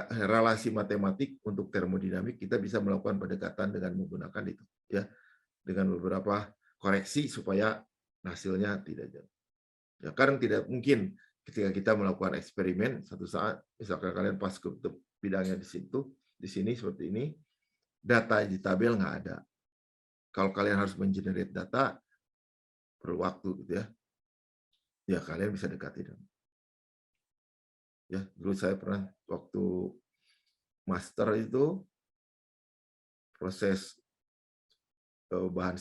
relasi matematik untuk termodinamik kita bisa melakukan pendekatan dengan menggunakan itu, ya, dengan beberapa koreksi supaya hasilnya tidak jauh. Ya, karena tidak mungkin ketika kita melakukan eksperimen satu saat, misalkan kalian pas ke bidangnya di situ, di sini seperti ini, data di tabel nggak ada. Kalau kalian harus mengenerate data, perlu waktu gitu ya. Ya kalian bisa dekati dong. Ya, dulu saya pernah waktu master itu proses bahan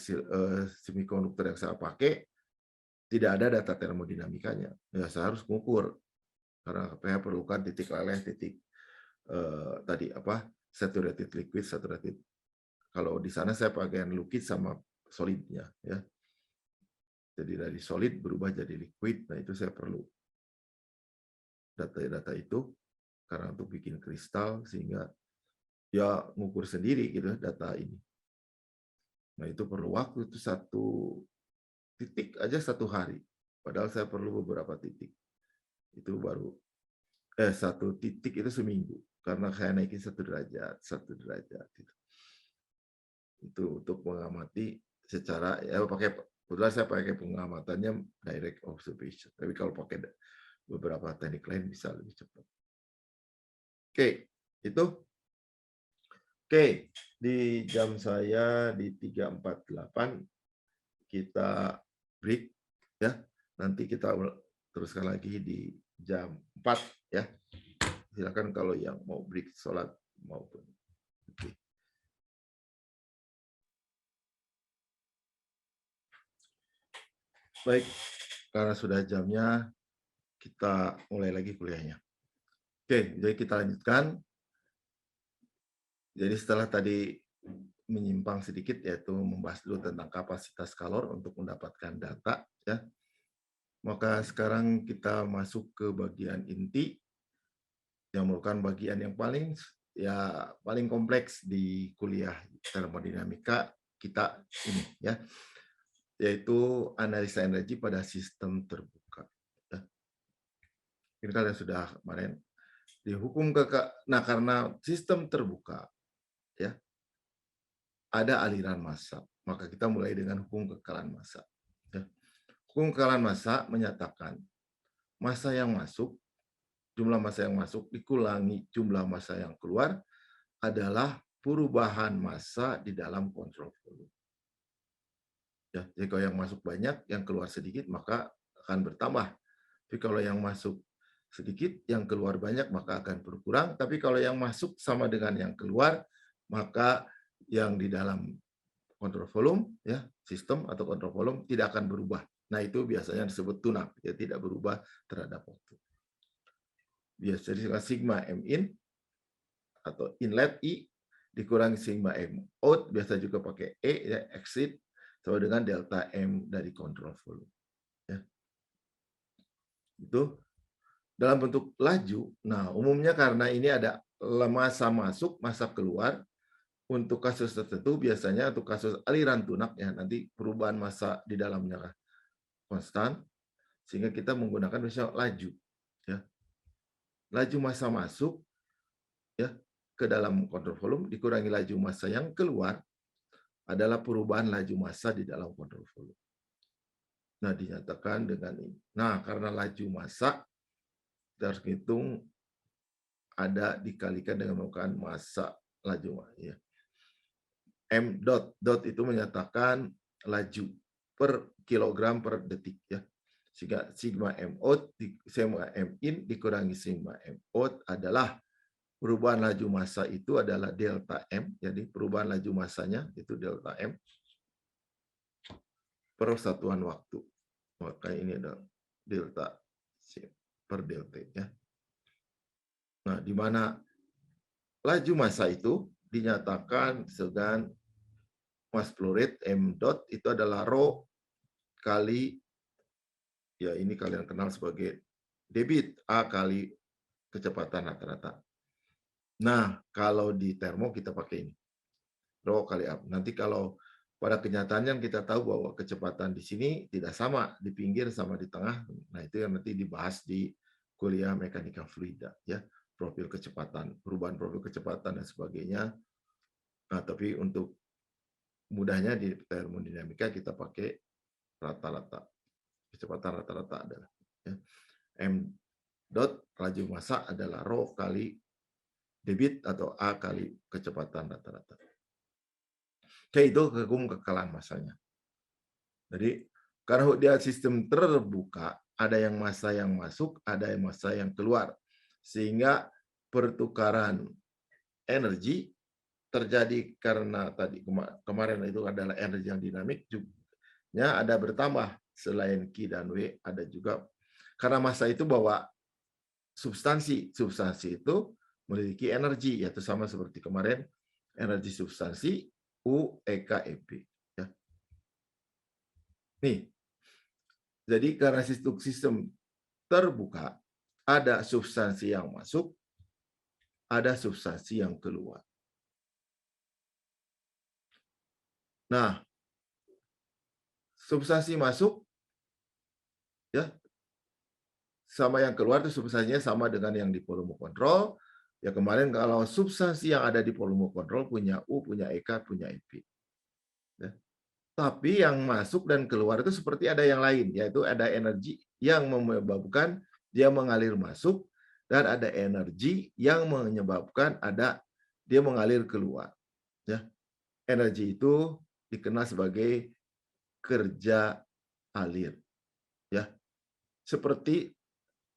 semikonduktor yang saya pakai tidak ada data termodinamikanya. Ya saya harus mengukur karena saya perlukan titik leleh, titik tadi apa saturated liquid, saturated. Kalau di sana saya pakai liquid sama solidnya, ya. Jadi dari solid berubah jadi liquid. Nah itu saya perlu data-data itu karena untuk bikin kristal sehingga ya ngukur sendiri gitu data ini. Nah itu perlu waktu itu satu titik aja 1 hari. Padahal saya perlu beberapa titik. Itu baru satu titik itu seminggu karena saya naikin 1 derajat, 1 derajat gitu. Itu untuk mengamati secara ya pakai kebetulan saya pakai pengamatannya direct observation. Tapi kalau pakai beberapa teknik lain bisa lebih cepat. Oke, itu. Oke, di jam saya di 3.48 kita break ya. Nanti kita teruskan lagi di jam 4 ya. Silakan kalau yang mau break sholat maupun. Oke. Baik, karena sudah jamnya kita mulai lagi kuliahnya. Oke, jadi kita lanjutkan. Jadi setelah tadi menyimpang sedikit, yaitu membahas dulu tentang kapasitas kalor untuk mendapatkan data, ya. Maka sekarang kita masuk ke bagian inti yang merupakan bagian yang paling kompleks di kuliah termodinamika kita ini, ya, yaitu analisa energi pada sistem terbuka. Ya. Ini kalian sudah kemarin di hukum nah, karena sistem terbuka, ya, ada aliran massa, maka kita mulai dengan hukum kekekalan massa. Ya. Hukum kekekalan massa menyatakan massa yang masuk, jumlah massa yang masuk dikurangi jumlah massa yang keluar adalah perubahan massa di dalam kontrol volume. Ya, jadi kalau yang masuk banyak, yang keluar sedikit, maka akan bertambah. Tapi kalau yang masuk sedikit, yang keluar banyak, maka akan berkurang. Tapi kalau yang masuk sama dengan yang keluar, maka yang di dalam kontrol volume, ya, sistem atau kontrol volume tidak akan berubah. Nah, itu biasanya disebut tune-up, ya, tidak berubah terhadap waktu. Biasanya sigma M in atau inlet I dikurangi sigma M out, biasa juga pakai E, ya, exit, sama dengan delta M dari kontrol volume. Ya. Itu dalam bentuk laju. Nah, umumnya karena ini ada massa masuk, massa keluar. Untuk kasus tertentu biasanya untuk kasus aliran tunak, ya, nanti perubahan massa di dalamnya konstan, sehingga kita menggunakan misalnya laju, ya. Laju massa masuk, ya, ke dalam kontrol volume dikurangi laju massa yang keluar adalah perubahan laju massa di dalam kontrol volume. Nah, dinyatakan dengan ini. Nah, karena laju massa kita harus hitung ada dikalikan dengan menggunakan massa laju, ya. M dot itu menyatakan laju per kilogram per detik, ya. Sehingga sigma M out sigma M in dikurangi sigma M out adalah perubahan laju massa itu adalah delta M. Jadi perubahan laju massanya itu delta M per satuan waktu. Maka ini adalah delta C per delta, ya. Nah, di mana laju massa itu dinyatakan dengan mass flow rate M dot itu adalah rho kali, ya, ini kalian kenal sebagai debit A kali kecepatan rata-rata. Nah, kalau di termo kita pakai ini, rho kali A. Nanti kalau pada kenyataannya kita tahu bahwa kecepatan di sini tidak sama di pinggir sama di tengah. Nah, itu yang nanti dibahas di kuliah mekanika fluida, ya, profil kecepatan, perubahan profil kecepatan dan sebagainya. Nah, tapi untuk mudahnya di termodinamika kita pakai rata-rata. Kecepatan rata-rata adalah, ya, M dot laju massa adalah rho kali debit atau A kali kecepatan rata-rata. Oke, itu hukum kekekalan massanya. Jadi karena dia sistem terbuka, ada yang massa yang masuk, ada yang massa yang keluar, sehingga pertukaran energi terjadi karena tadi kemarin itu adalah energi yang dinamik, juga ada bertambah selain Q dan W, ada juga karena massa itu bawa substansi itu memiliki energi, yaitu sama seperti kemarin energi substansi U EK EP, ya. Nih, jadi karena sistem terbuka, ada substansi yang masuk, ada substansi yang keluar. Nah, substansi masuk, ya, sama yang keluar itu substansinya sama dengan yang di volume kontrol. Ya, kemarin kalau substansi yang ada di volume kontrol punya U, punya EK, punya EP. Ya. Tapi yang masuk dan keluar itu seperti ada yang lain, yaitu ada energi yang menyebabkan dia mengalir masuk dan ada energi yang menyebabkan dia mengalir keluar. Ya. Energi itu dikenal sebagai kerja alir. Ya. Seperti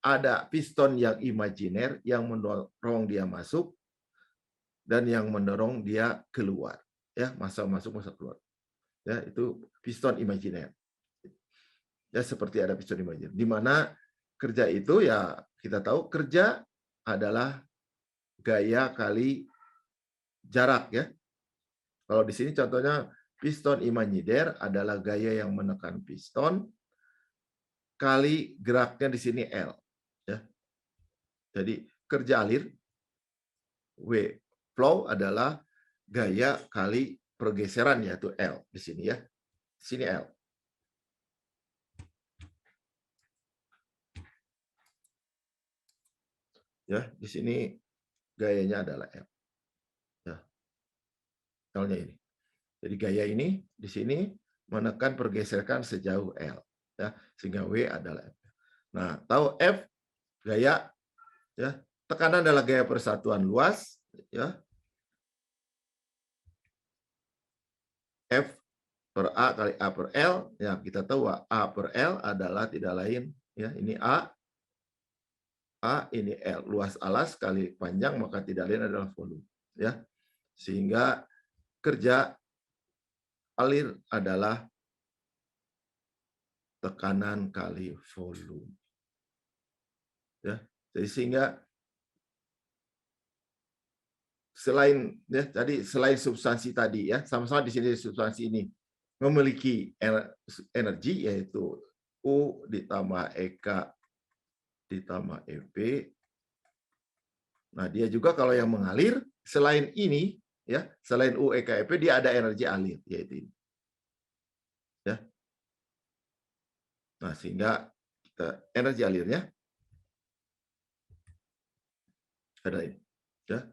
ada piston yang imajiner yang mendorong dia masuk dan yang mendorong dia keluar. Ya, massa masuk, massa keluar. Ya, itu piston imajiner. Ya, seperti ada piston imajiner. Di mana kerja itu, ya, kita tahu kerja adalah gaya kali jarak, ya. Kalau di sini contohnya piston imanyider adalah gaya yang menekan piston kali geraknya di sini L. Ya. Jadi kerja alir W flow adalah gaya kali pergeseran yaitu L di sini ya. Di sini L. Ya, di sini gayanya adalah L. Ya. L-nya ini. Jadi gaya ini di sini menekan pergeseran sejauh L ya, sehingga W adalah F. Nah, tahu F gaya ya, tekanan adalah gaya persatuan luas ya. F per A kali A per L ya, kita tahu A per L adalah tidak lain ya, ini A ini L, luas alas kali panjang maka tidak lain adalah volume ya. Sehingga kerja alir adalah tekanan kali volume. Ya. Jadi sehingga selain ya tadi selain substansi tadi ya, sama-sama di sini substansi ini memiliki energi yaitu U ditambah EK ditambah EP. Nah, dia juga kalau yang mengalir selain ini ya, selain U, EK, EP dia ada energi alir yaitu ini. Ya. Nah, sehingga energi alirnya ada ini. Ya.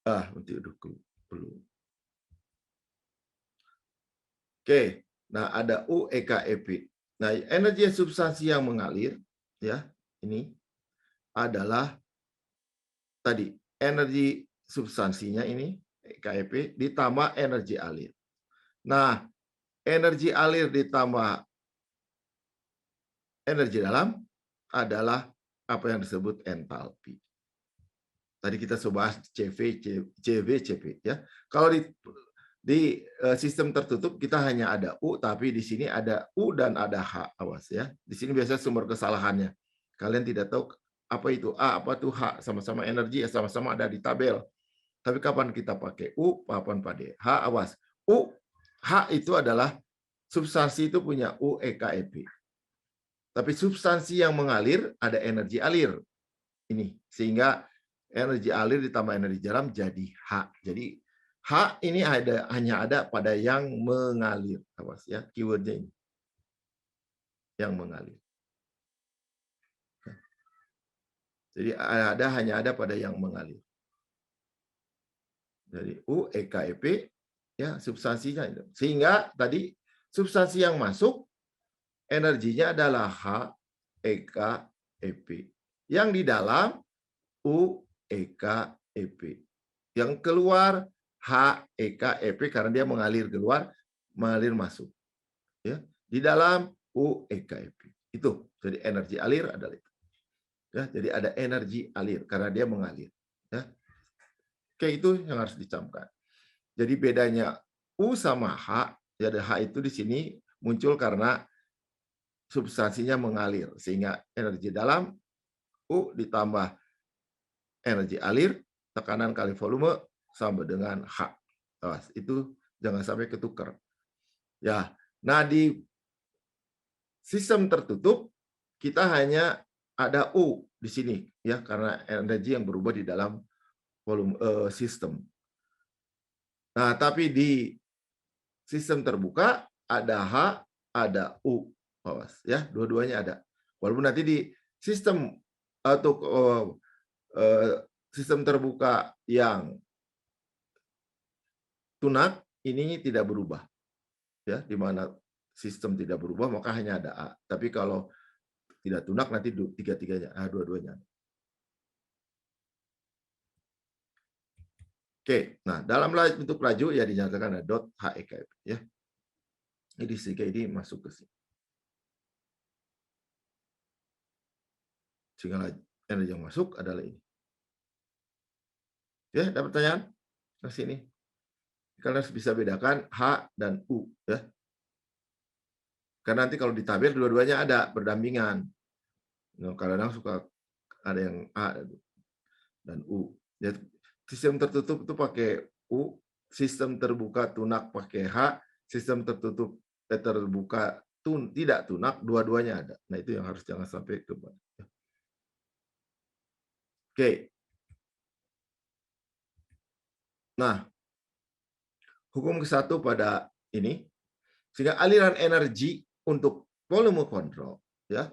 Nanti belum. Oke. Nah, ada U, EK, EP. Nah, energi substansi yang mengalir ya, ini adalah tadi energi substansinya ini KEP ditambah energi alir. Nah, energi alir ditambah energi dalam adalah apa yang disebut entalpi. Tadi kita sudah bahas CV, CV, CP ya. Kalau di sistem tertutup kita hanya ada U, tapi di sini ada U dan ada H, awas ya. Di sini biasanya sumber kesalahannya. Kalian tidak tahu apa itu A, apa itu H, sama-sama energi, sama-sama ada di tabel. Tapi kapan kita pakai U, kapan pakai H, awas. U, H itu adalah substansi itu punya U, EK, EP. Tapi substansi yang mengalir ada energi alir. Ini sehingga energi alir ditambah energi dalam jadi H. Jadi H ini hanya ada pada yang mengalir. Awas ya, keywordnya ini. Yang mengalir. Jadi hanya ada pada yang mengalir. Jadi U, EK, EP ya substansinya. Sehingga tadi substansi yang masuk energinya adalah H, EK, EP. Yang di dalam U, EK, EP. Yang keluar H, EK, EP karena dia mengalir keluar, mengalir masuk. Ya, di dalam U, EK, EP. Itu. Jadi energi alir adalah itu. Ya, jadi ada energi alir karena dia mengalir. Ya. Oke, itu yang harus dicamkan. Jadi bedanya U sama H, jadi H itu di sini muncul karena substansinya mengalir sehingga energi dalam U ditambah energi alir tekanan kali volume sama dengan H. Itu jangan sampai ketukar. Ya. Nah, di sistem tertutup kita hanya ada U di sini ya karena energi yang berubah di dalam volume sistem. Nah, tapi di sistem terbuka ada H, ada U. Awas ya, dua-duanya ada. Walaupun nanti di sistem atau sistem terbuka yang tunak ini tidak berubah. Ya, di mana sistem tidak berubah maka hanya ada A. Tapi kalau tidak tunak nanti tiga-tiganya, dua-duanya. Oke, nah dalam bentuk laju ya dinyatakan ada dot HEK ya. Jadi sehingga ini masuk ke sini. Sehingga energi yang masuk adalah ini. Ya, ada pertanyaan? Ke sini. Kalian harus bisa bedakan H dan U ya. Karena nanti kalau di tabel dua-duanya ada berdampingan. Nah, kadang-kadang suka ada yang A dan U. Ya, sistem tertutup itu pakai U, sistem terbuka tunak pakai H, sistem tertutup terbuka tidak tunak, dua-duanya ada. Nah, itu yang harus jangan sampai kebal. Oke. Nah, hukum ke-1 pada ini, sehingga aliran energi untuk volume control, ya,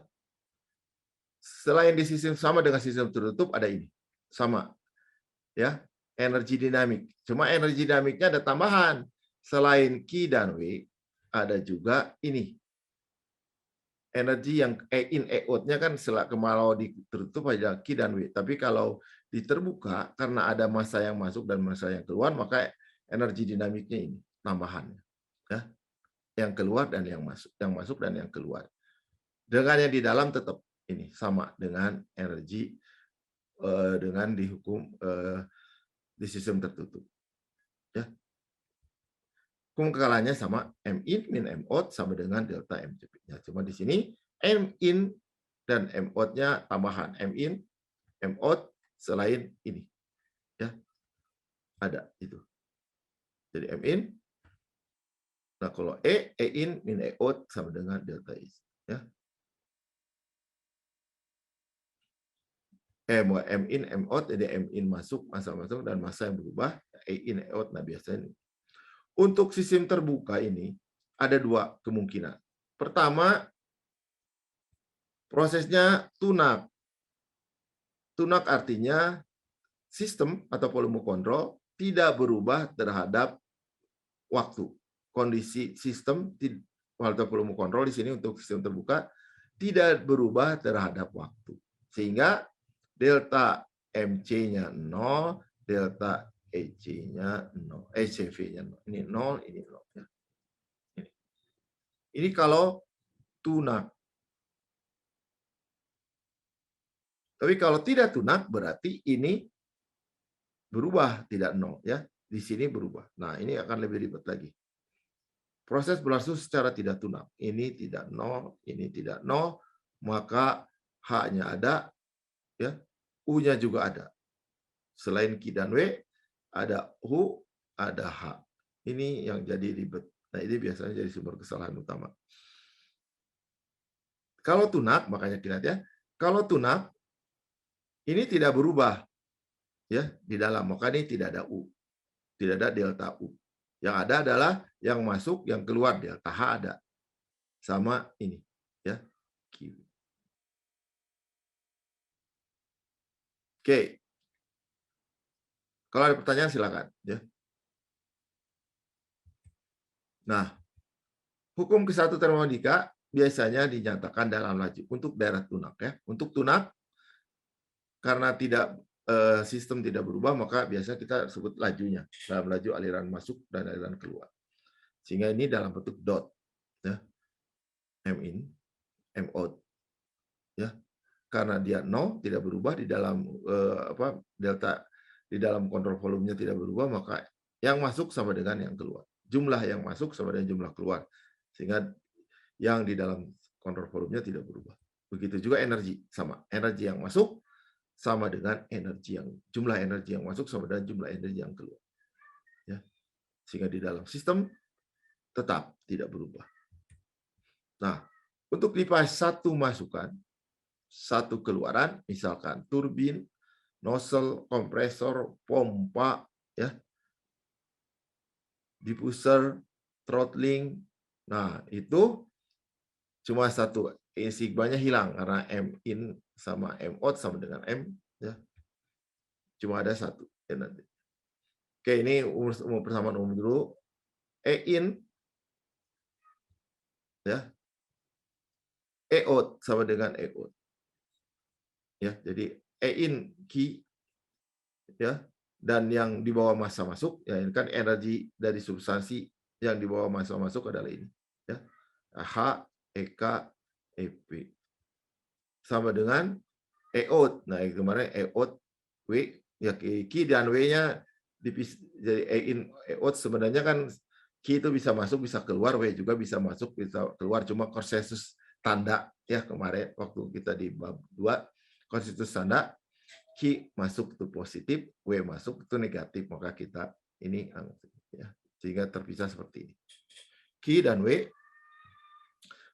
selain di sistem sama dengan sistem tertutup ada ini, sama, ya, energi dinamik. Cuma energi dinamiknya ada tambahan. Selain Q dan W, ada juga ini. Energi yang E in, E out-nya kan kalau ditutup aja Q dan W. Tapi kalau di terbuka, karena ada massa yang masuk dan massa yang keluar, maka energi dinamiknya ini tambahan. Ya. Yang keluar dan yang masuk dan yang keluar. Dengan yang di dalam tetap ini sama dengan energi dengan dihukum di sistem tertutup. Ya. Hukum kekalahannya sama, M in min M out sama dengan delta MCP. Ya, cuma di sini M in dan M out-nya tambahan. M in, M out selain ini. Ya. Ada itu. Jadi M in. Nah, kalau E in min E out sama dengan delta I. Ya. M in, M out, jadi M in masuk, massa masuk, dan massa yang berubah, E in, E out. Nah, biasanya untuk sistem terbuka ini ada dua kemungkinan. Pertama, prosesnya tunak. Tunak artinya sistem atau volume kontrol tidak berubah terhadap waktu. Kondisi sistem atau volume kontrol di sini untuk sistem terbuka tidak berubah terhadap waktu. Sehingga delta MC-nya 0, delta EC-nya 0, ECV-nya 0. Ini 0, ini 0. Ya. Ini kalau tunak. Tapi kalau tidak tunak berarti ini berubah, tidak 0. Ya. Di sini berubah. Nah, ini akan lebih ribet lagi. Proses berlangsung secara tidak tunak. Ini tidak 0, ini tidak 0, maka H-nya ada, ya, U-nya juga ada. Selain Q dan W, ada U, ada H. Ini yang jadi ribet. Nah, ini biasanya jadi sumber kesalahan utama. Kalau tunak, makanya lihat ya, kalau tunak, ini tidak berubah, ya, di dalam. Maka ini tidak ada U. Tidak ada delta U. Yang ada adalah yang masuk, yang keluar, delta H ada. Sama ini, ya, Q. Oke. Kalau ada pertanyaan silakan, ya. Nah, hukum ke-1 termodinamika biasanya dinyatakan dalam laju untuk daerah tunak, ya. Untuk tunak karena sistem tidak berubah, maka biasanya kita sebut lajunya dalam laju aliran masuk dan aliran keluar. Sehingga ini dalam bentuk dot, ya. M in, M out, ya. Karena dia 0 tidak berubah di dalam delta di dalam kontrol volumenya tidak berubah, maka yang masuk sama dengan yang keluar. Jumlah yang masuk sama dengan jumlah keluar. Sehingga yang di dalam kontrol volumenya tidak berubah. Begitu juga energi, sama. Energi yang masuk sama dengan jumlah energi yang masuk sama dengan jumlah energi yang keluar. Ya. Sehingga di dalam sistem tetap tidak berubah. Nah, untuk pipa satu masukan, satu keluaran, misalkan turbin, nozzle, kompresor, pompa, ya, diffuser, throttling. Nah, itu cuma satu. Sigma-nya hilang karena M in sama M out sama dengan M. Ya. Cuma ada satu. Ya, nanti. Oke, ini persamaan umum dulu. E in, ya, E out sama dengan E out. Ya, jadi E in Q, ya, dan yang di bawah massa masuk, ya, ini kan energi dari substansi yang di bawah massa masuk adalah ini, ya, H, EK, EP sama dengan E out. Nah, kemarin E out W, ya, Q dan W-nya jadi E in, E out sebenarnya kan Q itu bisa masuk, bisa keluar, W juga bisa masuk, bisa keluar, cuma konsensus tanda, ya, kemarin waktu kita di bab 2, konsensus tanda Q masuk itu positif, W masuk itu negatif, maka kita ini ya, sehingga terpisah seperti ini. Q dan W.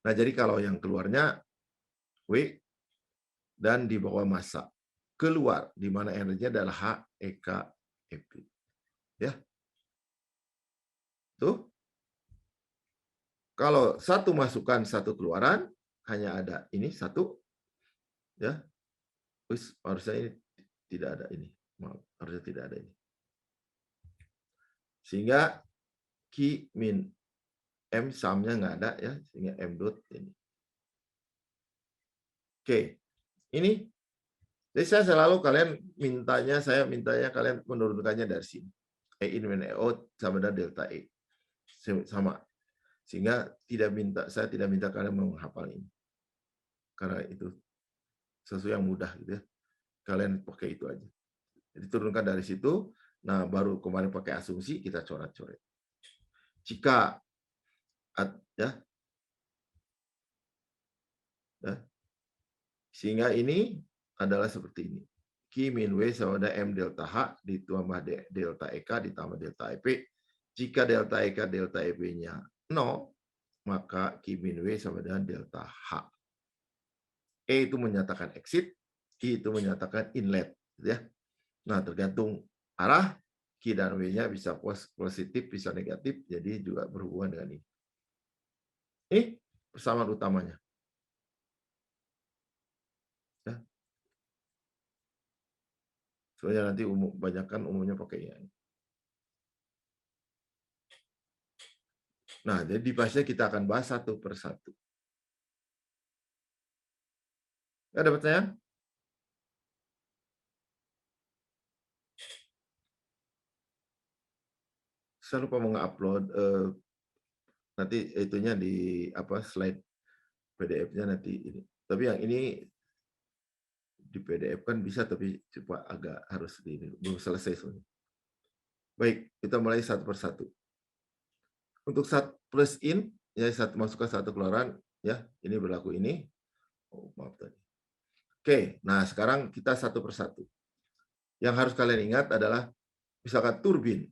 Nah, jadi kalau yang keluarnya W dan di bawah massa. Keluar, di mana energinya adalah H, EK, EP. Ya. Tuh. Kalau satu masukan, satu keluaran, hanya ada ini satu. Ya. Harusnya ini tidak ada ini. Maaf, harusnya tidak ada ini. Sehingga Q min M sumnya nggak ada ya, sehingga M dot ini. Oke, ini. Jadi saya selalu saya mintanya kalian menurunkannya dari sini. E in min E out sama dengan delta E. Sama. Sehingga saya tidak minta kalian menghafal ini. Karena itu sesuatu yang mudah gitu ya. Kalian pakai itu aja. Jadi turunkan dari situ. Nah, baru kemarin pakai asumsi kita coret-coret. Jika ya, sehingga ini adalah seperti ini. Q min W sama dengan M delta H ditambah delta EK ditambah delta EP. Jika delta EK delta EP-nya 0, maka Q min W sama dengan delta H. E itu menyatakan exit, I itu menyatakan inlet. Ya. Nah, tergantung arah, Q dan W-nya bisa positif, bisa negatif, jadi juga berhubungan dengan ini. Ini persamaan utamanya. Ya. Soalnya nanti umumnya pakai ini. Nah, jadi device-nya kita akan bahas satu per satu. Ada pertanyaan? Saya lupa mengupload nanti itunya di slide PDF-nya nanti ini. Tapi yang ini di PDF kan bisa, tapi coba agak harus ini belum selesai soalnya. Baik, kita mulai satu persatu. Untuk plus in, ya satu masukkan satu keluaran, ya ini berlaku ini. Oh, maaf tadi. Oke, nah sekarang kita satu persatu. Yang harus kalian ingat adalah misalkan turbin.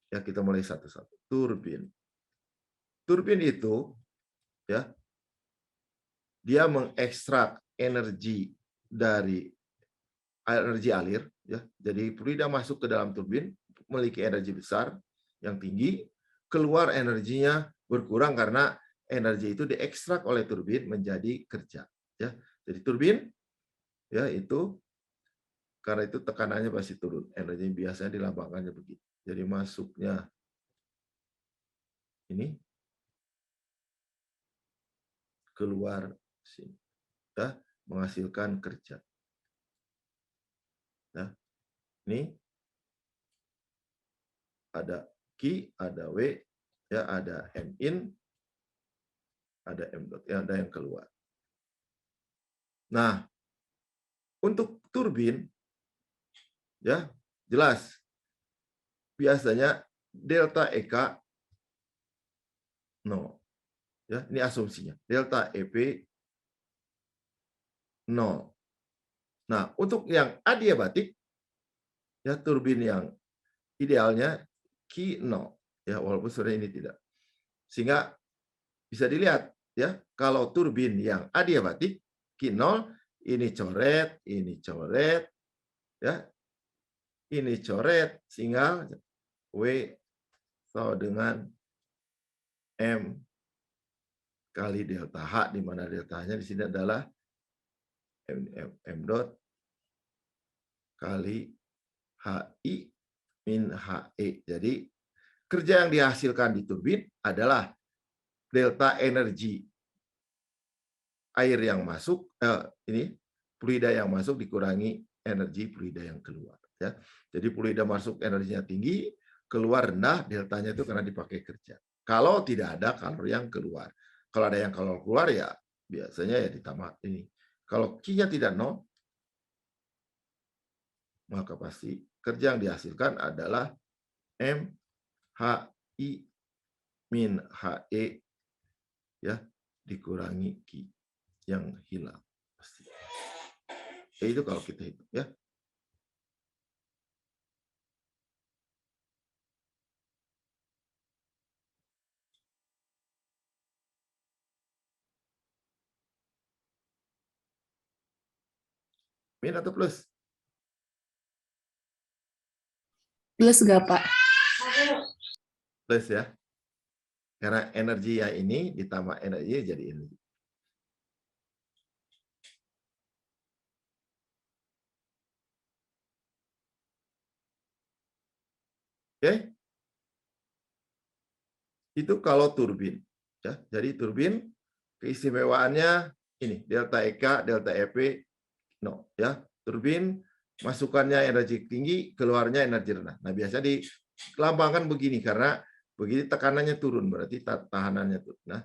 Ya kita mulai satu-satu. Turbin. Turbin itu ya dia mengekstrak energi dari energi alir ya. Jadi fluida masuk ke dalam turbin memiliki energi besar yang tinggi, keluar energinya berkurang karena energi itu diekstrak oleh turbin menjadi kerja ya. Jadi turbin ya itu karena itu tekanannya pasti turun. Energi biasanya dilambangkannya begitu. Jadi masuknya ini keluar sini ya, menghasilkan kerja. Ya. Ini ada Q, ada W, ya ada M in, ada M dot, ya ada yang keluar. Nah, untuk turbin, ya jelas biasanya delta EK 0. Ya, ini asumsinya. Delta EP 0. Nah, untuk yang adiabatik, ya turbin yang idealnya Q 0. Ya, walaupun sebenarnya ini tidak. Sehingga bisa dilihat ya, kalau turbin yang adiabatik Q 0, ini coret, ya. Ini coret, sehingga W sama dengan M kali delta H, di mana delta-nya di sini adalah M dot kali HI min HE. Jadi kerja yang dihasilkan di turbin adalah delta energi air yang masuk, ini fluida yang masuk dikurangi energi fluida yang keluar. Ya. Jadi fluida masuk energinya tinggi, keluar rendah, deltanya itu karena dipakai kerja. Kalau tidak ada kalori yang keluar. Kalau ada yang kalori keluar ya biasanya ya ditambah ini. Kalau Q-nya tidak nol, maka pasti kerja yang dihasilkan adalah MHI min HE ya dikurangi Q yang hilang. Pasti. Ya, itu kalau kita hitung ya. Min atau plus? Plus gak, Pak? Plus ya. Karena energi yang ini ditambah energi jadi energi. Oke? Itu kalau turbin. Ya, jadi turbin keistimewaannya ini delta EK, delta EP, no ya. Turbin masukannya energi tinggi, keluarnya energi rendah. Nah, biasa dilambangkan begini karena begini tekanannya turun, berarti tahanannya turun. Nah,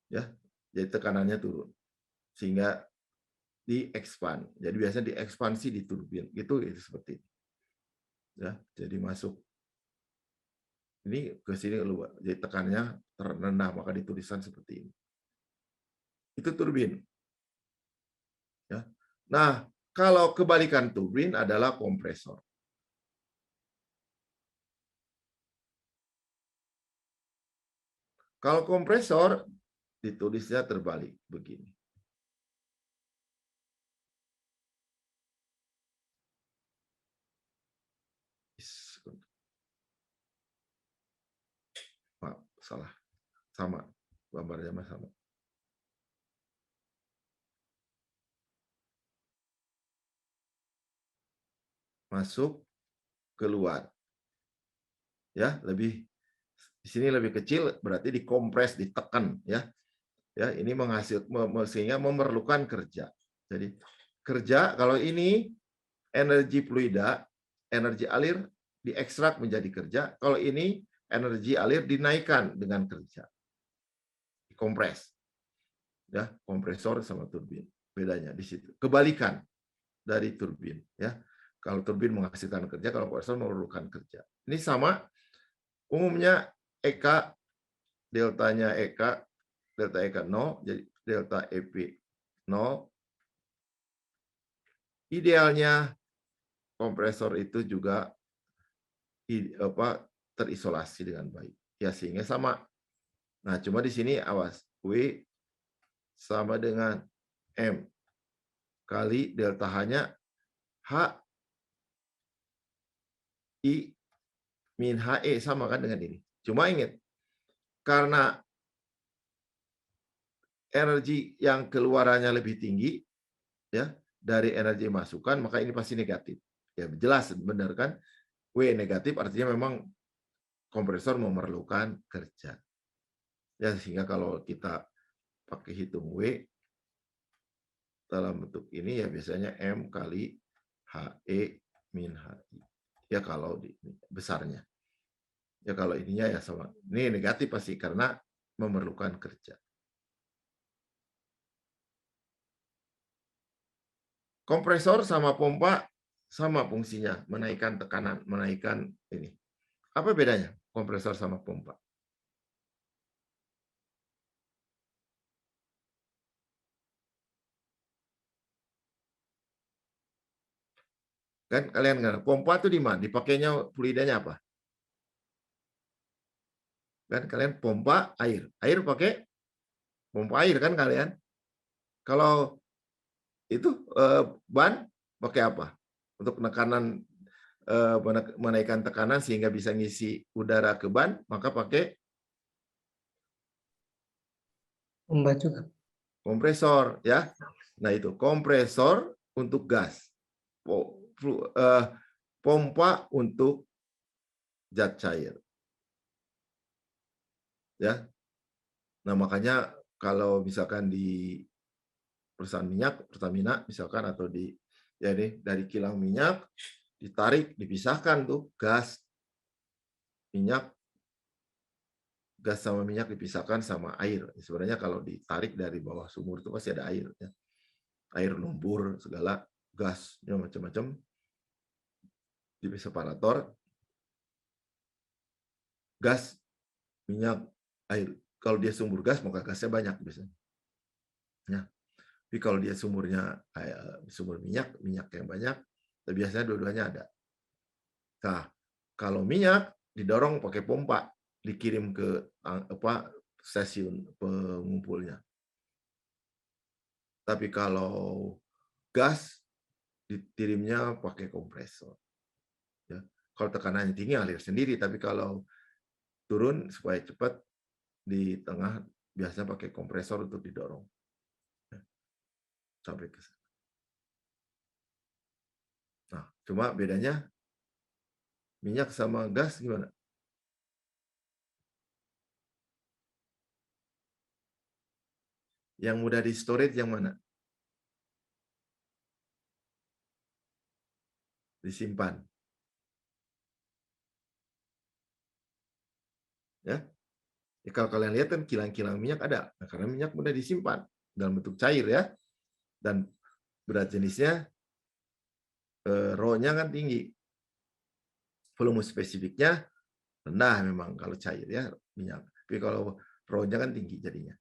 ya. Jadi tekanannya turun. Sehingga diekspand. Jadi biasanya diekspansi di turbin. Itu seperti itu. Ya, jadi masuk ini ke sini keluar. Jadi tekanannya terendah, maka ditulisan seperti ini. Itu turbin. Ya. Nah, kalau kebalikan turbin adalah kompresor. Kalau kompresor ditulisnya terbalik begini. Maaf, salah. Sama. Gambarnya sama. Masuk, keluar. Ya, lebih di sini lebih kecil berarti dikompres, ditekan ya. Ya, ini sehingga memerlukan kerja. Jadi kerja kalau ini energi fluida, energi alir diekstrak menjadi kerja. Kalau ini energi alir dinaikkan dengan kerja. Dikompres. Ya, kompresor sama turbin. Bedanya di situ. Kebalikan dari turbin ya. Kalau turbin menghasilkan kerja, kalau kompresor memerlukan kerja. Ini sama umumnya EK deltanya EK delta EK 0, jadi delta EP 0. Idealnya kompresor itu juga terisolasi dengan baik. Ya sehingga sama. Nah, cuma di sini awas. W sama dengan M kali delta H-nya H I min HE sama kan dengan ini. Cuma ingat, karena energi yang keluarannya lebih tinggi ya dari energi masukan, maka ini pasti negatif. Ya jelas benar kan? W negatif artinya memang kompresor memerlukan kerja. Ya sehingga kalau kita pakai hitung W dalam bentuk ini ya biasanya M kali HE min HI. Ya kalau besarnya. Ya kalau ininya ya sama. Ini negatif pasti karena memerlukan kerja. Kompresor sama pompa sama fungsinya, menaikkan tekanan, menaikkan ini. Apa bedanya kompresor sama pompa? Kan kalian nggak, pompa itu di mana? Dipakainya fluidanya apa? Kan kalian pompa air. Air pakai pompa air kan kalian? Kalau itu ban pakai apa? Untuk penekanan menaikkan tekanan sehingga bisa ngisi udara ke ban, maka pakai Pompa juga. kompresor ya. Nah, itu kompresor untuk gas. Pompa untuk zat cair. Ya. Nah, makanya kalau misalkan di perusahaan minyak, Pertamina misalkan atau di ya ini dari kilang minyak ditarik, dipisahkan tuh gas sama minyak dipisahkan sama air. Sebenarnya kalau ditarik dari bawah sumur itu pasti ada air ya. Air lumpur segala gasnya macam-macam di separator gas minyak air. Kalau dia sumber gas maka gasnya banyak biasanya. Ya. Tapi kalau dia sumbernya sumber minyak yang banyak, biasanya dua-duanya ada. Nah, kalau minyak didorong pakai pompa, dikirim ke stasiun pengumpulnya. Tapi kalau gas dikirimnya pakai kompresor. Ya. Kalau tekanannya tinggi alir sendiri, tapi kalau turun supaya cepat di tengah biasanya pakai kompresor untuk didorong. Ya. Sampai ke sana. Nah, cuma bedanya minyak sama gas gimana? Yang mudah di storage yang mana? Disimpan. Ya. Ya, kalau kalian lihat kan kilang-kilang minyak ada. Nah, karena minyak mudah disimpan dalam bentuk cair ya. Dan berat jenisnya Rho-nya kan tinggi. Volume spesifiknya rendah memang kalau cair ya minyak. Tapi kalau Rho-nya kan tinggi jadinya.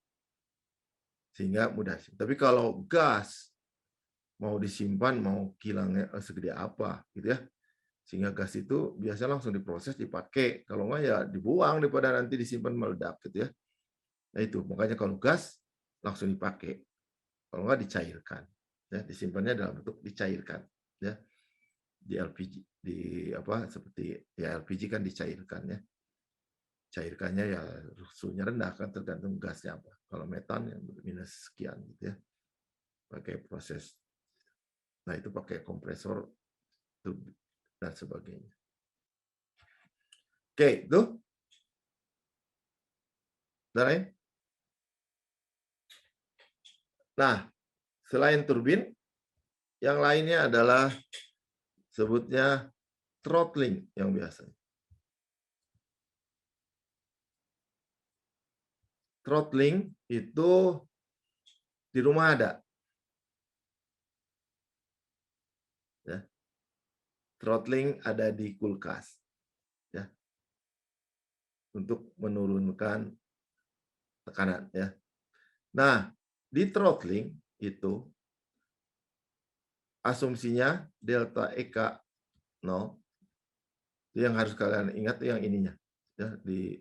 Sehingga mudah. Tapi kalau gas mau disimpan mau kilangnya segede apa gitu ya. Sehingga gas itu biasanya langsung diproses dipakai. Kalau enggak ya dibuang daripada nanti disimpan meledak gitu ya. Nah itu makanya kalau gas langsung dipakai. Kalau enggak dicairkan. Ya, disimpannya dalam bentuk dicairkan ya. Di LPG di apa seperti ya LPG kan dicairkan ya. Cairkannya ya suhunya rendah kan tergantung gasnya apa. Kalau metan yang minus sekian gitu ya. Pakai proses. Nah, itu pakai kompresor dan sebagainya. Oke, itu. Udah lain? Nah, selain turbin, yang lainnya adalah sebutnya throttling yang biasa. Throttling itu di rumah ada. Ya. Throttling ada di kulkas. Ya. Untuk menurunkan tekanan. Ya. Nah, di throttling itu asumsinya delta EK 0. Itu yang harus kalian ingat yang ininya. Ya, di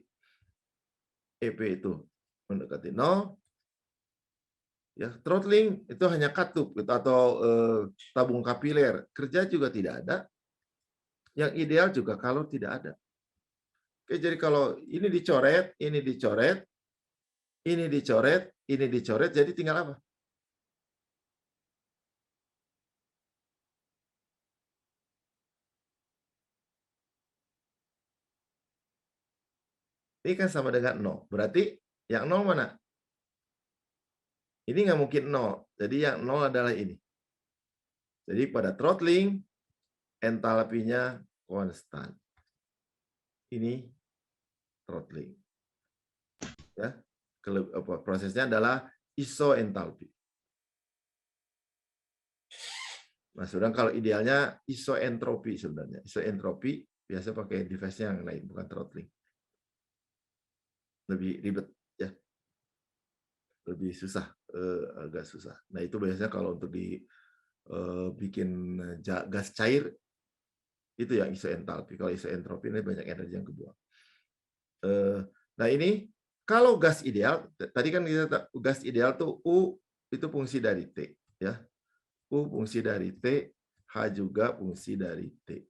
EP itu mendekati 0. Ya, throttling itu hanya katup gitu, atau tabung kapiler. Kerja juga tidak ada. Yang ideal juga kalau tidak ada. Oke, jadi kalau ini dicoret, ini dicoret, ini dicoret, ini dicoret, jadi tinggal apa? Ini kan sama dengan 0. Berarti yang 0 mana? Ini nggak mungkin 0. Jadi yang 0 adalah ini. Jadi pada throttling, entalpinya konstan. Ini throttling. Ya, prosesnya adalah isoentalpi. Nah, sedang kalau idealnya isoentropi sebenarnya. Isoentropi biasa pakai device-nya yang lain, bukan throttling. Lebih ribet ya. Lebih susah, agak susah. Nah, itu biasanya kalau untuk bikin gas cair itu yang isoentalpi. Kalau isoentropi ini banyak energi yang kebuang. Nah, ini kalau gas ideal, tadi kan kita gas ideal tuh U itu fungsi dari T ya. U fungsi dari T, H juga fungsi dari T.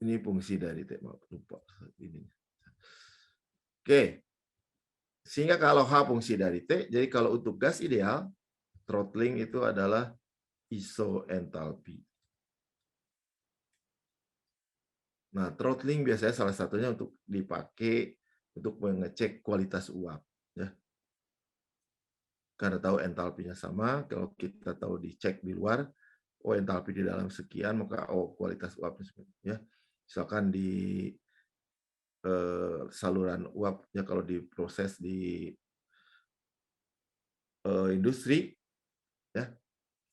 Ini fungsi dari T, lupa ini. Oke. Sehingga kalau H fungsi dari T, jadi kalau untuk gas ideal, throttling itu adalah isoentalpi. Nah, throttling biasanya salah satunya untuk dipakai untuk mengecek kualitas uap. Ya. Karena tahu entalpinya sama, kalau kita tahu dicek di luar, oh entalpi di dalam sekian, maka oh kualitas uapnya ya. Misalkan di saluran uap, ya kalau diproses di industri, ya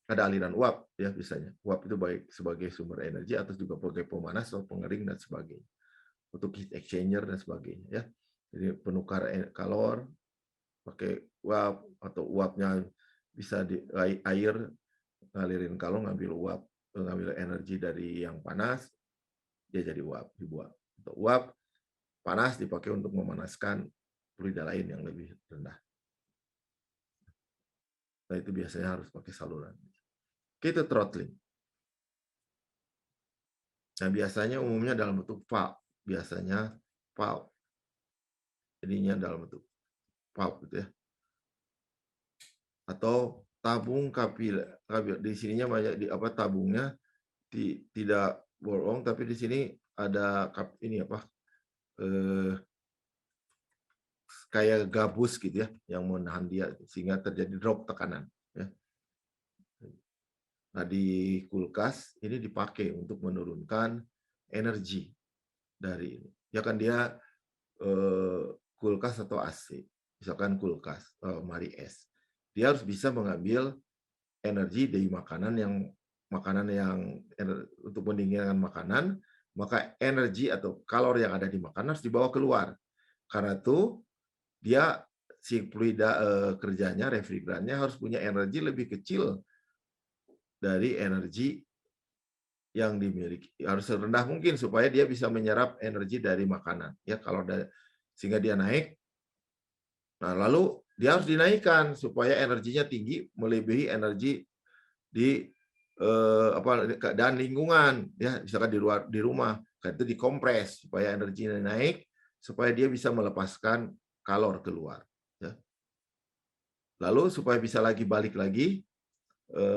ada aliran uap ya biasanya. Uap itu baik sebagai sumber energi atau juga sebagai pemanas atau pengering dan sebagainya. Untuk heat exchanger dan sebagainya ya. Jadi penukar kalor pakai uap atau uapnya bisa di air ngalirin kalor ngambil uap, ngambil energi dari yang panas dia jadi uap, dibuang. Untuk uap panas dipakai untuk memanaskan fluida lain yang lebih rendah. Nah, itu biasanya harus pakai saluran. Itu throttling. Nah, biasanya umumnya dalam bentuk valve. Biasanya valve. Jadinya dalam bentuk valve gitu ya. Atau tabung kapiler. Di sininya banyak tabungnya tidak bolong, tapi di sini ada kayak gabus gitu ya yang menahan dia sehingga terjadi drop tekanan ya. Nah, di kulkas ini dipakai untuk menurunkan energi dari ini. Ya kan dia kulkas atau AC. Misalkan kulkas, mari es. Dia harus bisa mengambil energi dari makanan yang untuk mendinginkan makanan, maka energi atau kalori yang ada di makanan harus dibawa keluar. Karena itu dia si fluida kerjanya, refrigerannya harus punya energi lebih kecil dari energi yang dimiliki. Harus serendah mungkin supaya dia bisa menyerap energi dari makanan. Ya, sehingga dia naik. Nah, lalu dia harus dinaikkan supaya energinya tinggi melebihi energi di dan lingkungan ya, misalkan di rumah kan itu dikompres supaya energinya naik supaya dia bisa melepaskan kalor keluar ya. Lalu supaya bisa balik lagi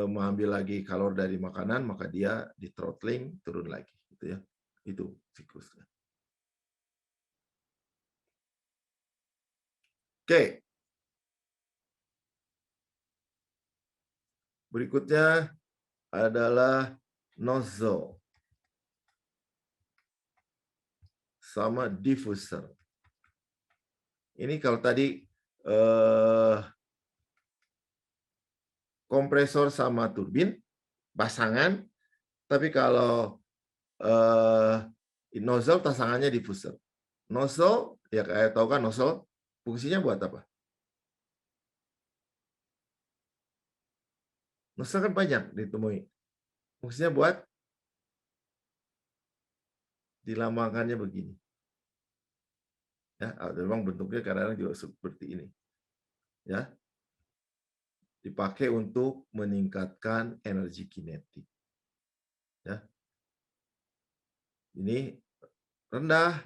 mengambil lagi kalor dari makanan, maka dia di throttling turun lagi gitu ya. Itu siklusnya. Oke. Berikutnya adalah nozzle sama diffuser. Ini kalau tadi kompresor sama turbin pasangan, tapi kalau nozzle pasangannya diffuser. Nozzle ya kayak tahu kan nozzle fungsinya buat apa? Nozzle kan banyak ditemui. Fungsinya buat dilambangkannya begini. Ya, memang bentuknya kadang-kadang juga seperti ini. Ya. Dipakai untuk meningkatkan energi kinetik. Ya. Ini rendah,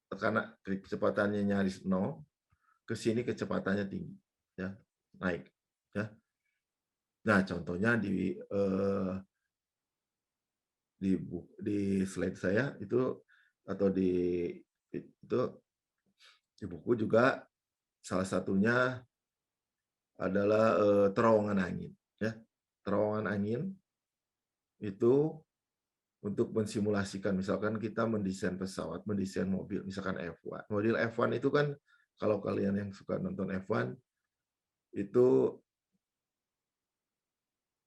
tekanan kecepatannya nyaris 0, ke sini kecepatannya tinggi, ya, naik. Ya. Nah, contohnya di slide saya itu atau di buku juga salah satunya adalah terowongan angin. Ya. Terowongan angin itu untuk mensimulasikan, misalkan kita mendesain pesawat, mendesain mobil, misalkan F1. Model F1 itu kan, kalau kalian yang suka nonton F1, itu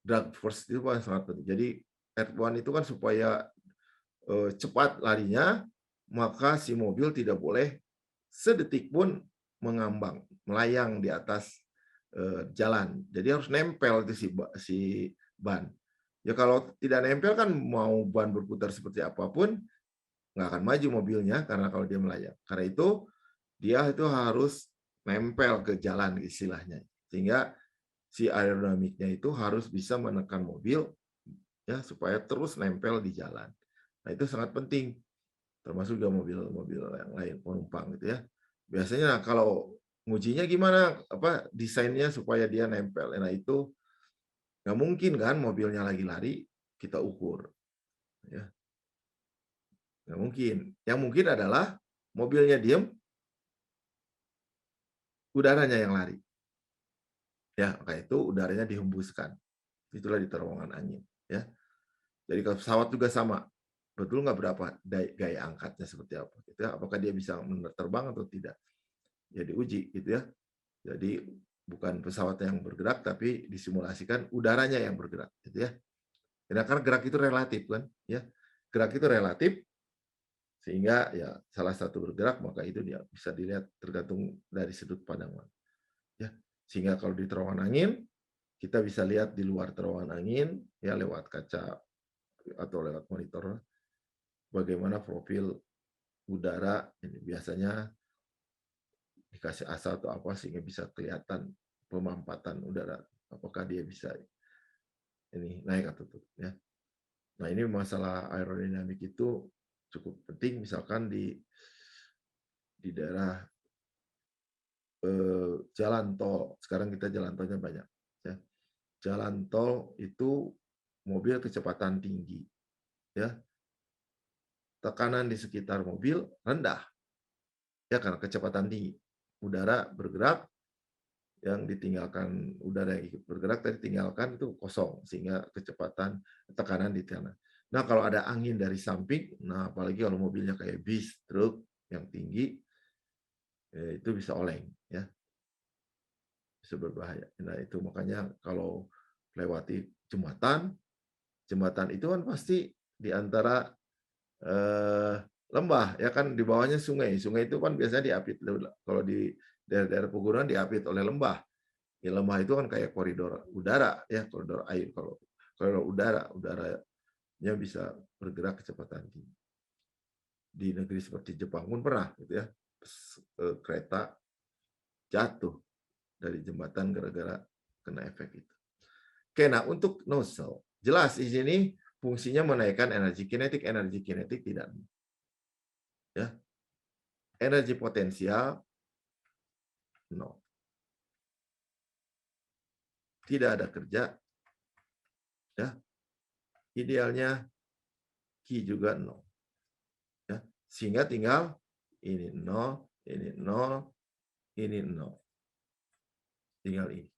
drag force itu kan sangat penting. Jadi F1 itu kan supaya cepat larinya, maka si mobil tidak boleh sedetik pun mengambang, melayang di atas jalan. Jadi harus nempel itu si ban. Ya kalau tidak nempel kan mau ban berputar seperti apapun, nggak akan maju mobilnya karena kalau dia melayang. Karena itu dia itu harus nempel ke jalan istilahnya. Sehingga si aerodinamiknya itu harus bisa menekan mobil ya supaya terus nempel di jalan. Nah, itu sangat penting. Termasuk juga mobil-mobil yang lain penumpang gitu ya. Biasanya kalau ngujinya gimana desainnya supaya dia nempel. Nah, itu nggak mungkin kan mobilnya lagi lari kita ukur ya, nggak mungkin. Yang mungkin adalah mobilnya diem, udaranya yang lari ya, maka itu udaranya dihembuskan, itulah di terowongan angin ya. Jadi kalau pesawat juga sama, betul nggak berapa gaya angkatnya seperti apa gitu ya, apakah dia bisa terbang atau tidak ya, diuji gitu ya. Jadi bukan pesawat yang bergerak, tapi disimulasikan udaranya yang bergerak, gitu ya. Karena gerak itu relatif kan, ya. Gerak itu relatif, sehingga ya salah satu bergerak maka itu dia bisa dilihat tergantung dari sudut pandang. Ya, sehingga kalau di terowongan angin kita bisa lihat di luar terowongan angin ya lewat kaca atau lewat monitor bagaimana profil udara ini biasanya dikasih asa atau apa sehingga bisa kelihatan pemampatan udara, apakah dia bisa ini naik atau turun ya. Nah, ini masalah aerodinamik itu cukup penting, misalkan di daerah jalan tol. Sekarang kita jalan tolnya banyak ya. Jalan tol itu mobil kecepatan tinggi ya. Tekanan di sekitar mobil rendah ya karena kecepatan tinggi. Udara bergerak, yang ditinggalkan udara yang ikut bergerak tadi tinggalkan itu kosong sehingga kecepatan tekanan di sana. Nah, kalau ada angin dari samping, nah apalagi kalau mobilnya kayak bis, truk yang tinggi, itu bisa oleng ya, bisa berbahaya. Nah, itu makanya kalau lewati jembatan itu kan pasti di antara lembah ya kan, di bawahnya sungai. Sungai itu kan biasanya diapit, kalau di daerah-daerah pegunungan diapit oleh lembah. Ya, lembah itu kan kayak koridor udara ya, koridor air. Kalau koridor udaranya bisa bergerak kecepatan tinggi. Di negeri seperti Jepang pun pernah gitu ya, kereta jatuh dari jembatan gara-gara kena efek itu. Oke, nah untuk nozzle, jelas di sini fungsinya menaikkan energi kinetik tidak. Ya. Energi potensial 0. Tidak ada kerja. Ya. Idealnya Q juga 0. Ya. Sehingga tinggal ini 0, ini 0, ini 0. Tinggal ini.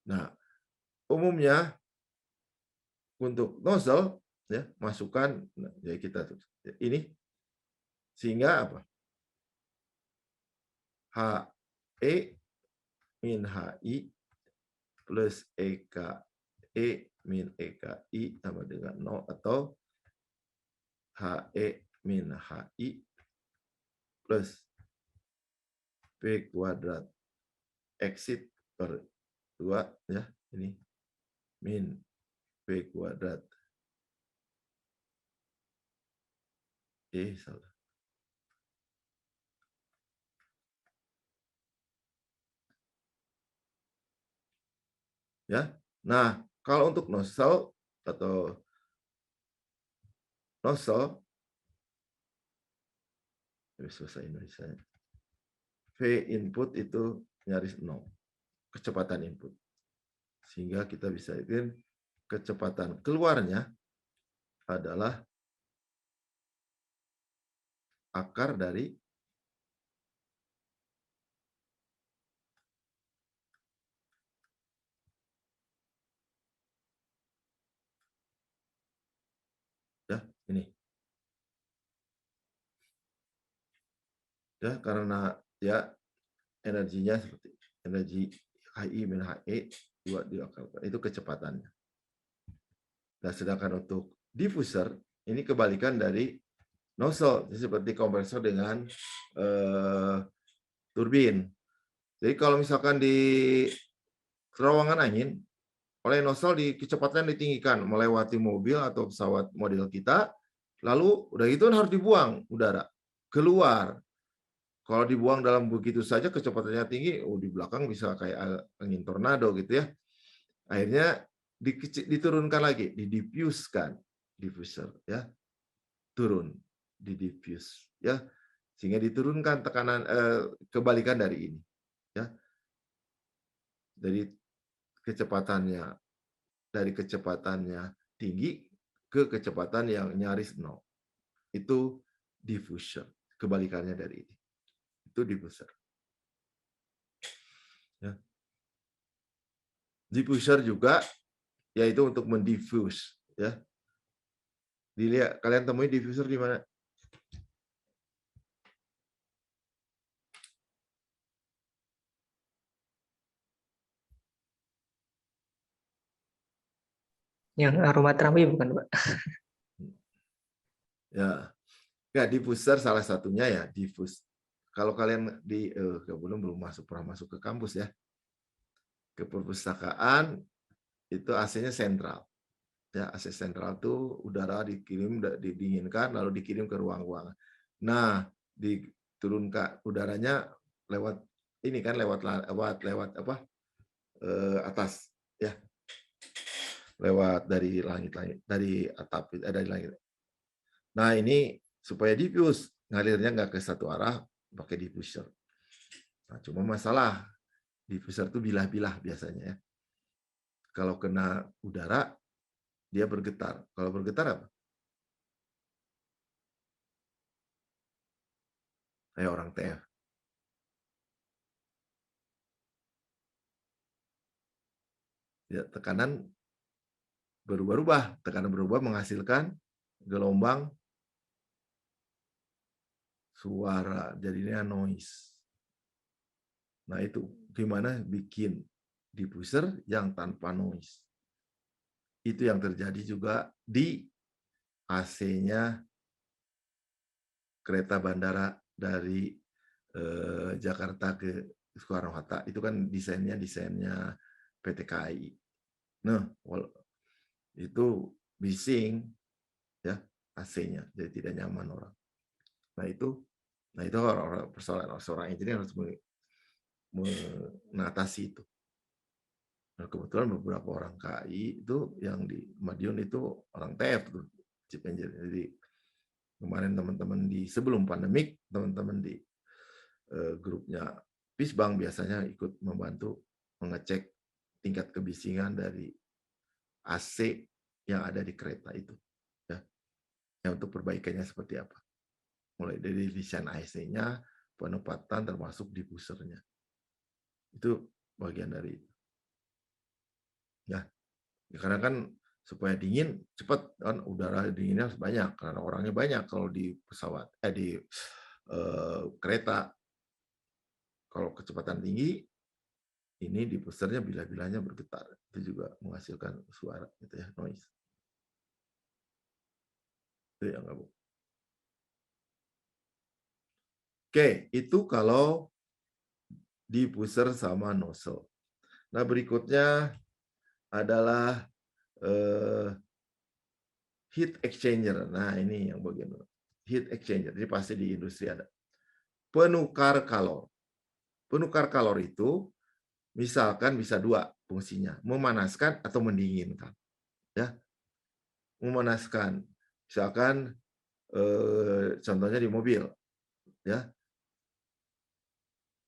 Nah, umumnya untuk nozzle ya, masukkan ya kita tuh ini sehingga apa? HE min HI plus EKE min EKI sama dengan 0 atau HE min HI plus P kuadrat exit per 2 ya, ini min P kuadrat salah. Ya. Nah, kalau untuk nozzle atau nozzle bahasa Indonesia, V input itu nyaris 0, kecepatan input. Sehingga kita bisa lihat kecepatan keluarnya adalah akar dari ya ini. Ya, karena ya energinya seperti energi HI min HE 2 diakalkan. Itu kecepatannya. Nah, sedangkan untuk diffuser ini kebalikan dari nozzle, seperti kompresor dengan turbin. Jadi kalau misalkan di terowongan angin, oleh nozzle di kecepatan ditinggikan melewati mobil atau pesawat model kita, lalu udah itu harus dibuang udara keluar. Kalau dibuang dalam begitu saja kecepatannya tinggi, di belakang bisa kayak angin tornado gitu ya. Akhirnya diturunkan lagi, didifuskan, diffuser ya, turun, didifuse ya, sehingga diturunkan tekanan kebalikan dari ini ya, dari kecepatannya tinggi ke kecepatan yang nyaris 0. Itu diffuser, kebalikannya dari ini. Itu diffuser. Ya. Diffuser juga yaitu untuk mendifuse ya. Dilihat kalian temui diffuser di mana? Yang aromaterapi bukan, Pak? Ya. Ya, diffuser salah satunya ya, diffuse. Kalau kalian belum pernah masuk ke kampus ya. Ke perpustakaan itu AC-nya sentral. Ya, AC sentral itu udara dikirim, didinginkan, lalu dikirim ke ruang-ruangan. Nah, diturunkan udaranya lewat ini kan, lewat apa? Atas, ya, lewat dari langit-langit, dari atap, dari langit. Nah, ini supaya diffuse, ngalirnya nggak ke satu arah, pakai diffuser. Nah, cuma masalah diffuser itu bilah-bilah biasanya ya. Kalau kena udara, dia bergetar. Kalau bergetar apa? Kayak orang TF. Ya, tekanan berubah-ubah. Tekanan berubah menghasilkan gelombang suara, jadinya noise. Nah, itu gimana bikin diffuser yang tanpa noise. Itu yang terjadi juga di AC-nya kereta bandara dari Jakarta ke Soekarno-Hatta. Itu kan desainnya PT KAI. Nah, itu bising ya AC-nya, jadi tidak nyaman orang. Nah itu orang persoalan seorang engineer harus mengatasi itu. Nah, kebetulan beberapa orang KAI itu yang di Madiun itu orang TF tuh, chip engineer. Jadi kemarin teman-teman di sebelum pandemik, teman-teman di grupnya Pisbang biasanya ikut membantu mengecek tingkat kebisingan dari AC yang ada di kereta itu. Ya, yang untuk perbaikannya seperti apa. Mulai dari desain AC-nya, penempatan termasuk diffusernya. Itu bagian dari itu. Ya, karena kan supaya dingin cepat kan, udara dinginnya harus banyak karena orangnya banyak kalau di pesawat di kereta. Kalau kecepatan tinggi ini diffusernya bilah-bilahnya bergetar, itu juga menghasilkan suara gitu ya, noise. Itu yang nggak. Oke, itu kalau diffuser sama nozzle. Nah, berikutnya adalah heat exchanger. Nah, ini yang bagian heat exchanger. Jadi pasti di industri ada. Penukar kalor. Penukar kalor itu misalkan bisa dua fungsinya, memanaskan atau mendinginkan. Ya, memanaskan. Misalkan contohnya di mobil, ya,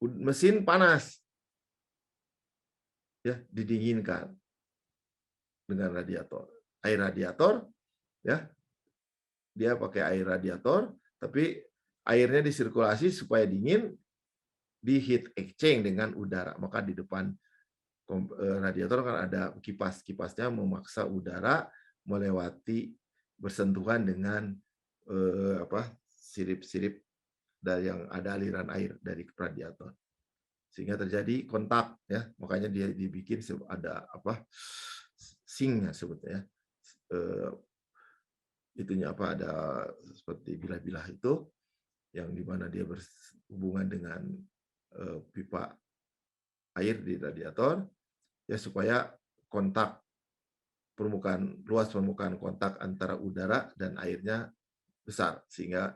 mesin panas, ya, didinginkan dengan radiator. Air radiator, ya, dia pakai air radiator, tapi airnya disirkulasi supaya dingin, di heat exchange dengan udara. Maka di depan radiator kan ada kipas, kipasnya memaksa udara melewati bersentuhan dengan sirip-sirip dari yang ada aliran air dari radiator, sehingga terjadi kontak ya. Makanya dia dibikin ada singnya sebetulnya, itunya apa, ada seperti bilah-bilah itu yang dimana dia berhubungan dengan pipa air di radiator ya, supaya kontak luas permukaan kontak antara udara dan airnya besar, sehingga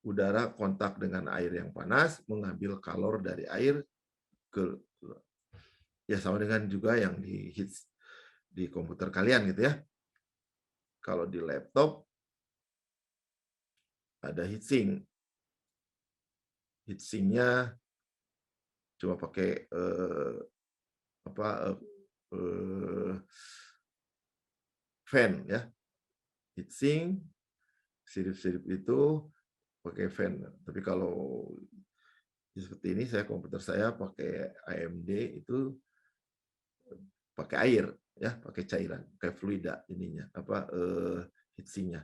udara kontak dengan air yang panas mengambil kalor dari air ke, ya sama dengan juga yang di komputer kalian gitu ya. Kalau di laptop ada heatsink. Heatsinknya cuma pakai fan ya. Heatsink, sirip-sirip itu pakai fan. Tapi kalau seperti ini, komputer saya pakai AMD itu pakai air ya, pakai cairan, pakai fluida ininya, heatsinknya.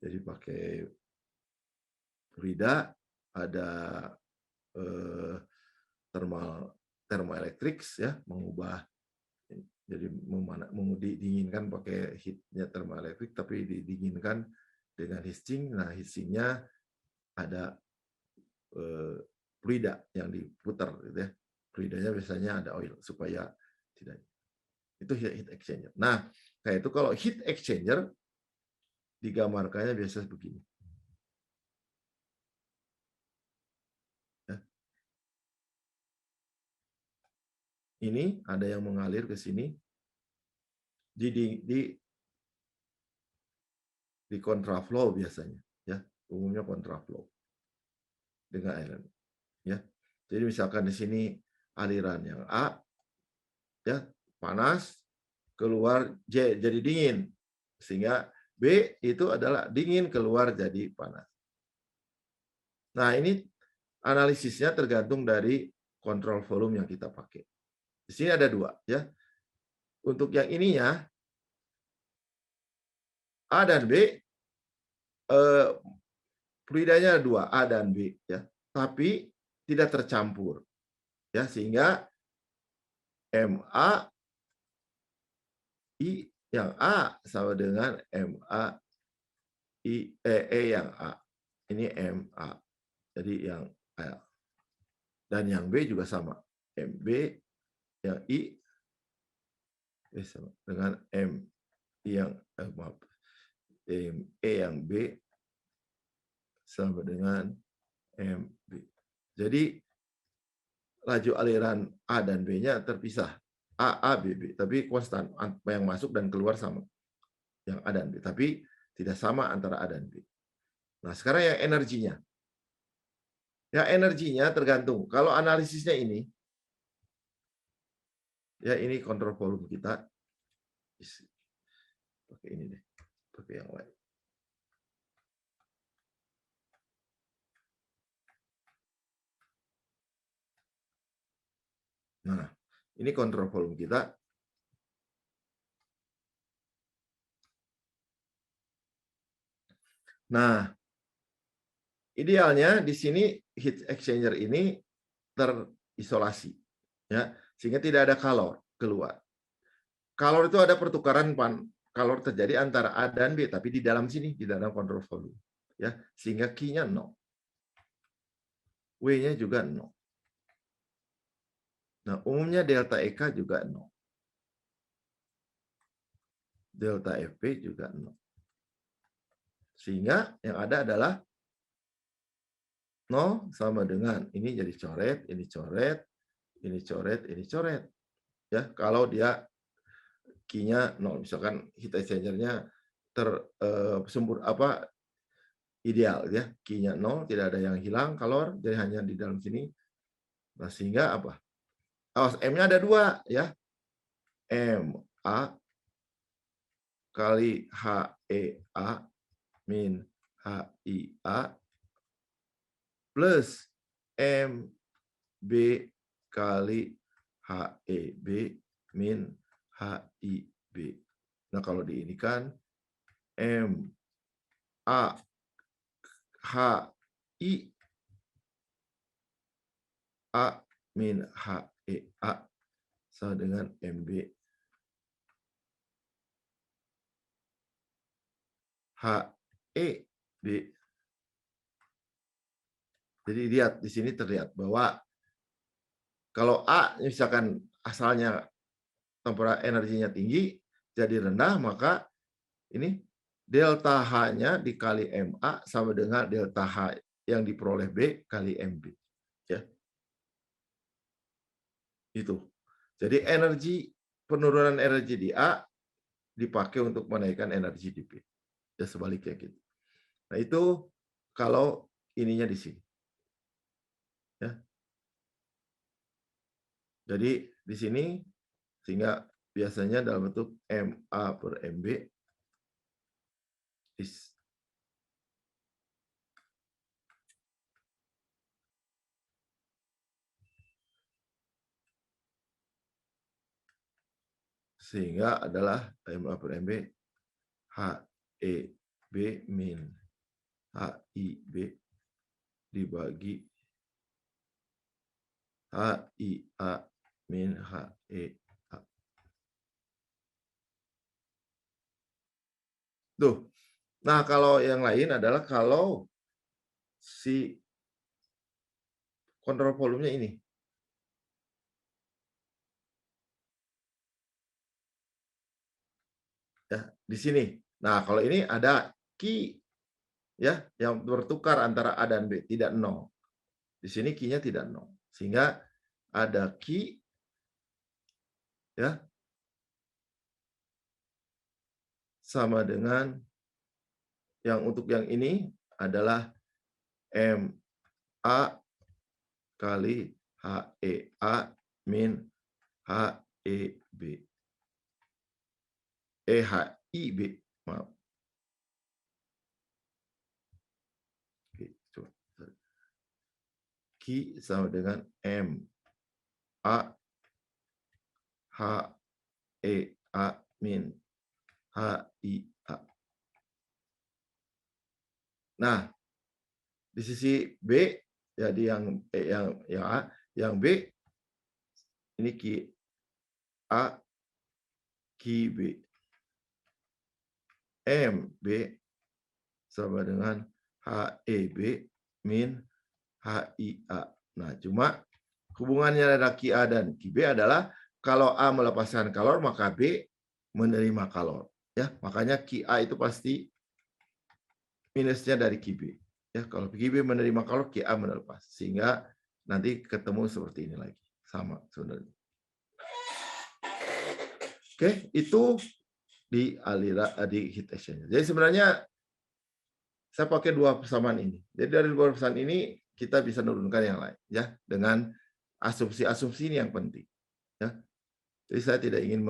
Jadi pakai fluida, ada thermoelectric ya, mengubah, jadi dinginkan pakai heatnya thermoelectric, tapi didinginkan dengan heatsink. Nah, heatsinknya ada fluida yang diputar gitu ya. Fluidanya biasanya ada oil supaya tidak. Itu heat exchanger. Nah, kayak itu kalau heat exchanger digambarkannya biasa begini. Ya. Ini ada yang mengalir ke sini di kontraflow biasanya, ya, umumnya kontraflow dengan aliran, ya. Jadi misalkan di sini aliran yang A, ya, panas, keluar J jadi dingin, sehingga B itu adalah dingin keluar jadi panas. Nah, ini analisisnya tergantung dari kontrol volume yang kita pakai. Di sini ada dua, ya. Untuk yang ininya A dan B, fluidanya dua, A dan B, ya, tapi tidak tercampur, ya, sehingga MA I yang A sama dengan MA yang A. Ini MA. Jadi yang A. Dan yang B juga sama. MB yang I sama dengan M yang maaf. ME yang B sama dengan MB. Jadi laju aliran A dan B-nya terpisah. A, B, B. Tapi konstan. Yang masuk dan keluar sama. Yang A dan B. Tapi tidak sama antara A dan B. Nah, sekarang yang energinya. Ya, energinya tergantung. Kalau analisisnya ini, ya ini kontrol volume kita. Pakai ini deh. Pakai yang lain. Nah, ini kontrol volume kita. Nah, idealnya di sini heat exchanger ini terisolasi, ya, sehingga tidak ada kalor keluar. Kalor itu ada pertukaran kalor terjadi antara A dan B, tapi di dalam sini, di dalam kontrol volume, ya, sehingga Q-nya 0. W-nya juga 0. Nah, umumnya delta EK juga 0. Delta FP juga 0. Sehingga yang ada adalah 0 sama dengan ini jadi coret, ini coret, ini coret, ini coret. Ya, kalau dia Q-nya 0, misalkan heat exchanger-nya ideal ya, Q-nya 0, tidak ada yang hilang kalor, jadi hanya di dalam sini. Nah, sehingga apa? M-nya ada 2 ya. MA kali HEA min HIA plus MB kali HEB min HIB. Nah, kalau diinikan MA HI A min HEA sama dengan MB HEB. Jadi lihat di sini terlihat bahwa kalau A misalkan asalnya temperatur energinya tinggi jadi rendah, maka ini delta H-nya dikali MA sama dengan delta H yang diperoleh B kali MB. Ya. Itu. Jadi penurunan energi di A dipakai untuk menaikkan energi di B. Ya sebaliknya gitu. Nah, itu kalau ininya di sini. Ya. Jadi di sini sehingga biasanya dalam bentuk MA per MB sehingga adalah MA per MB HEB min HIB dibagi HIA min HEA. Tuh. Nah, kalau yang lain adalah kalau si kontrol volumenya ini. di sini. Nah, kalau ini ada key ya yang bertukar antara A dan B, tidak 0. Di sini key-nya tidak 0. Sehingga ada key ya sama dengan yang untuk yang ini adalah MA kali HEA min HEB. HIB, maaf. Oke, coba. Q sama dengan M A HEA min HIA. Nah, di sisi B jadi yang A, yang B ini Q A Q B. MB sama dengan HEB min HIA. Nah, cuma hubungannya ada QA dan QB adalah kalau A melepaskan kalor, maka B menerima kalor. Ya, makanya QA itu pasti minusnya dari QB. Ya, kalau QB menerima kalor, QA melepas. Sehingga nanti ketemu seperti ini lagi. Sama sebenarnya. Oke, itu di aliran di heat exchange. Jadi sebenarnya saya pakai dua persamaan ini. Jadi dari dua persamaan ini kita bisa menurunkan yang lain ya dengan asumsi-asumsi ini yang penting ya. Jadi saya tidak ingin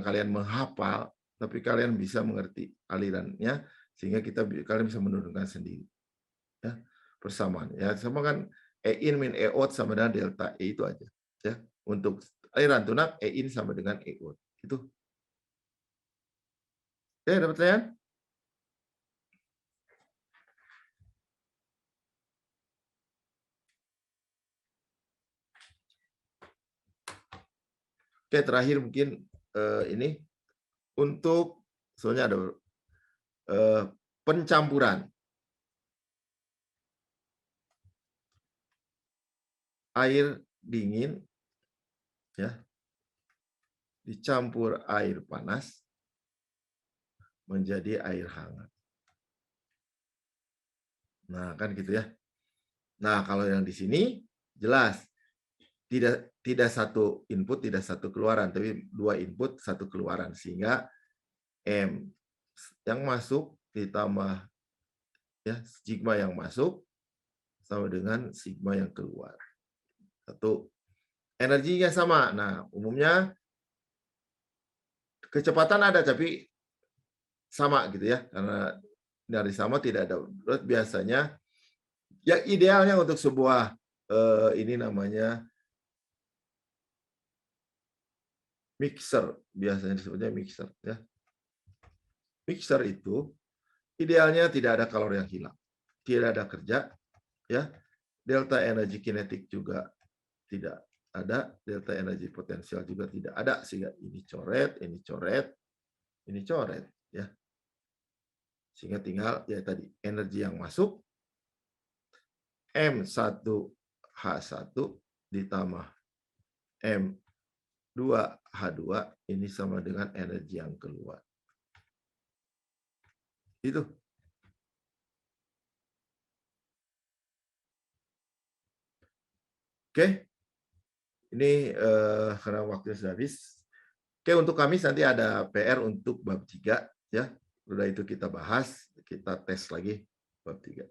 kalian menghafal, tapi kalian bisa mengerti alirannya sehingga kalian bisa menurunkan sendiri ya persamaan ya. Sama kan E in min E out sama dengan delta E itu aja ya. Untuk aliran tunak E in sama dengan E out. Itu. Oke, ada pertanyaan? Oke, terakhir mungkin ini untuk soalnya ada pencampuran air dingin ya dicampur air panas menjadi air hangat. Nah, kan gitu ya. Nah, kalau yang di sini jelas tidak satu input, tidak satu keluaran, tapi dua input, satu keluaran sehingga M yang masuk ditambah ya sigma yang masuk sama dengan sigma yang keluar. Satu. Energinya sama. Nah, umumnya kecepatan ada tapi sama gitu ya. Karena dari sama tidak ada biasanya yang idealnya untuk sebuah ini namanya mixer, biasanya disebutnya mixer ya. Mixer itu idealnya tidak ada kalor yang hilang. Tidak ada kerja ya. Delta energi kinetik juga tidak ada, delta energi potensial juga tidak ada sehingga ini coret, ini coret, ini coret ya. Sehingga tinggal ya tadi energi yang masuk M1H1 ditambah M2H2 ini sama dengan energi yang keluar. Itu. Oke. Ini karena waktunya sudah habis. Oke, untuk kami nanti ada PR untuk bab 3 ya. Sudah itu kita bahas, kita tes lagi bab 3.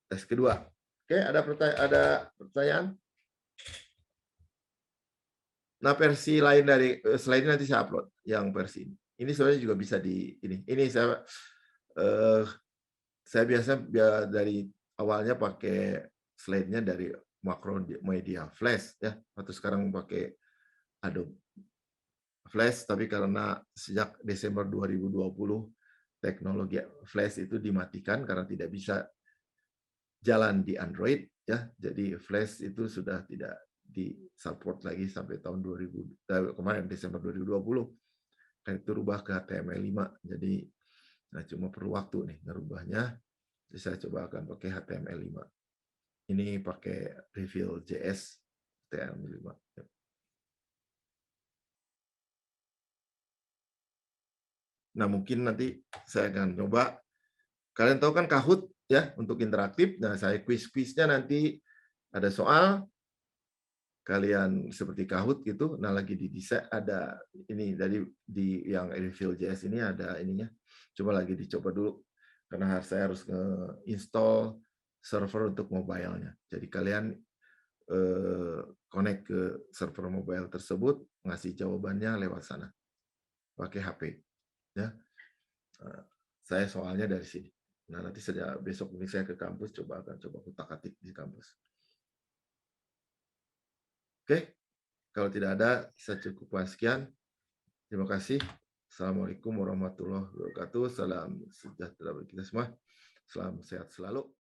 Tes kedua. Oke, ada pertanyaan? Nah, versi lain dari slide ini nanti saya upload yang versi ini. Ini sebenarnya juga bisa di ini. Ini saya biasa dari awalnya pakai slide-nya dari Macromedia Flash ya. Atau sekarang pakai Adobe Flash, tapi karena sejak Desember 2020 teknologi Flash itu dimatikan karena tidak bisa jalan di Android ya. Jadi Flash itu sudah tidak di-support lagi sampai tahun kemarin Desember 2020. Dan itu rubah ke HTML5. Jadi nah cuma perlu waktu nih ngerubahnya. Jadi saya coba akan pakai HTML5. Ini pakai Reveal.js HTML5. Nah, mungkin nanti saya akan coba. Kalian tahu kan Kahoot ya untuk interaktif. Nah, saya quiz-quiznya nanti ada soal kalian seperti Kahoot gitu. Nah, lagi didesain ada ini dari di yang Reveal.js ini ada ininya. Coba lagi dicoba dulu karena saya harus install server untuk mobile-nya. Jadi kalian connect ke server mobile tersebut, ngasih jawabannya lewat sana pakai HP. Ya, saya soalnya dari sini. Nah, nanti sejak besok ini saya ke kampus, coba kutak-atik di kampus. Oke, kalau tidak ada, saya cukupkan sekian. Terima kasih. Assalamualaikum warahmatullahi wabarakatuh. Salam sejahtera bagi kita semua. Salam sehat selalu.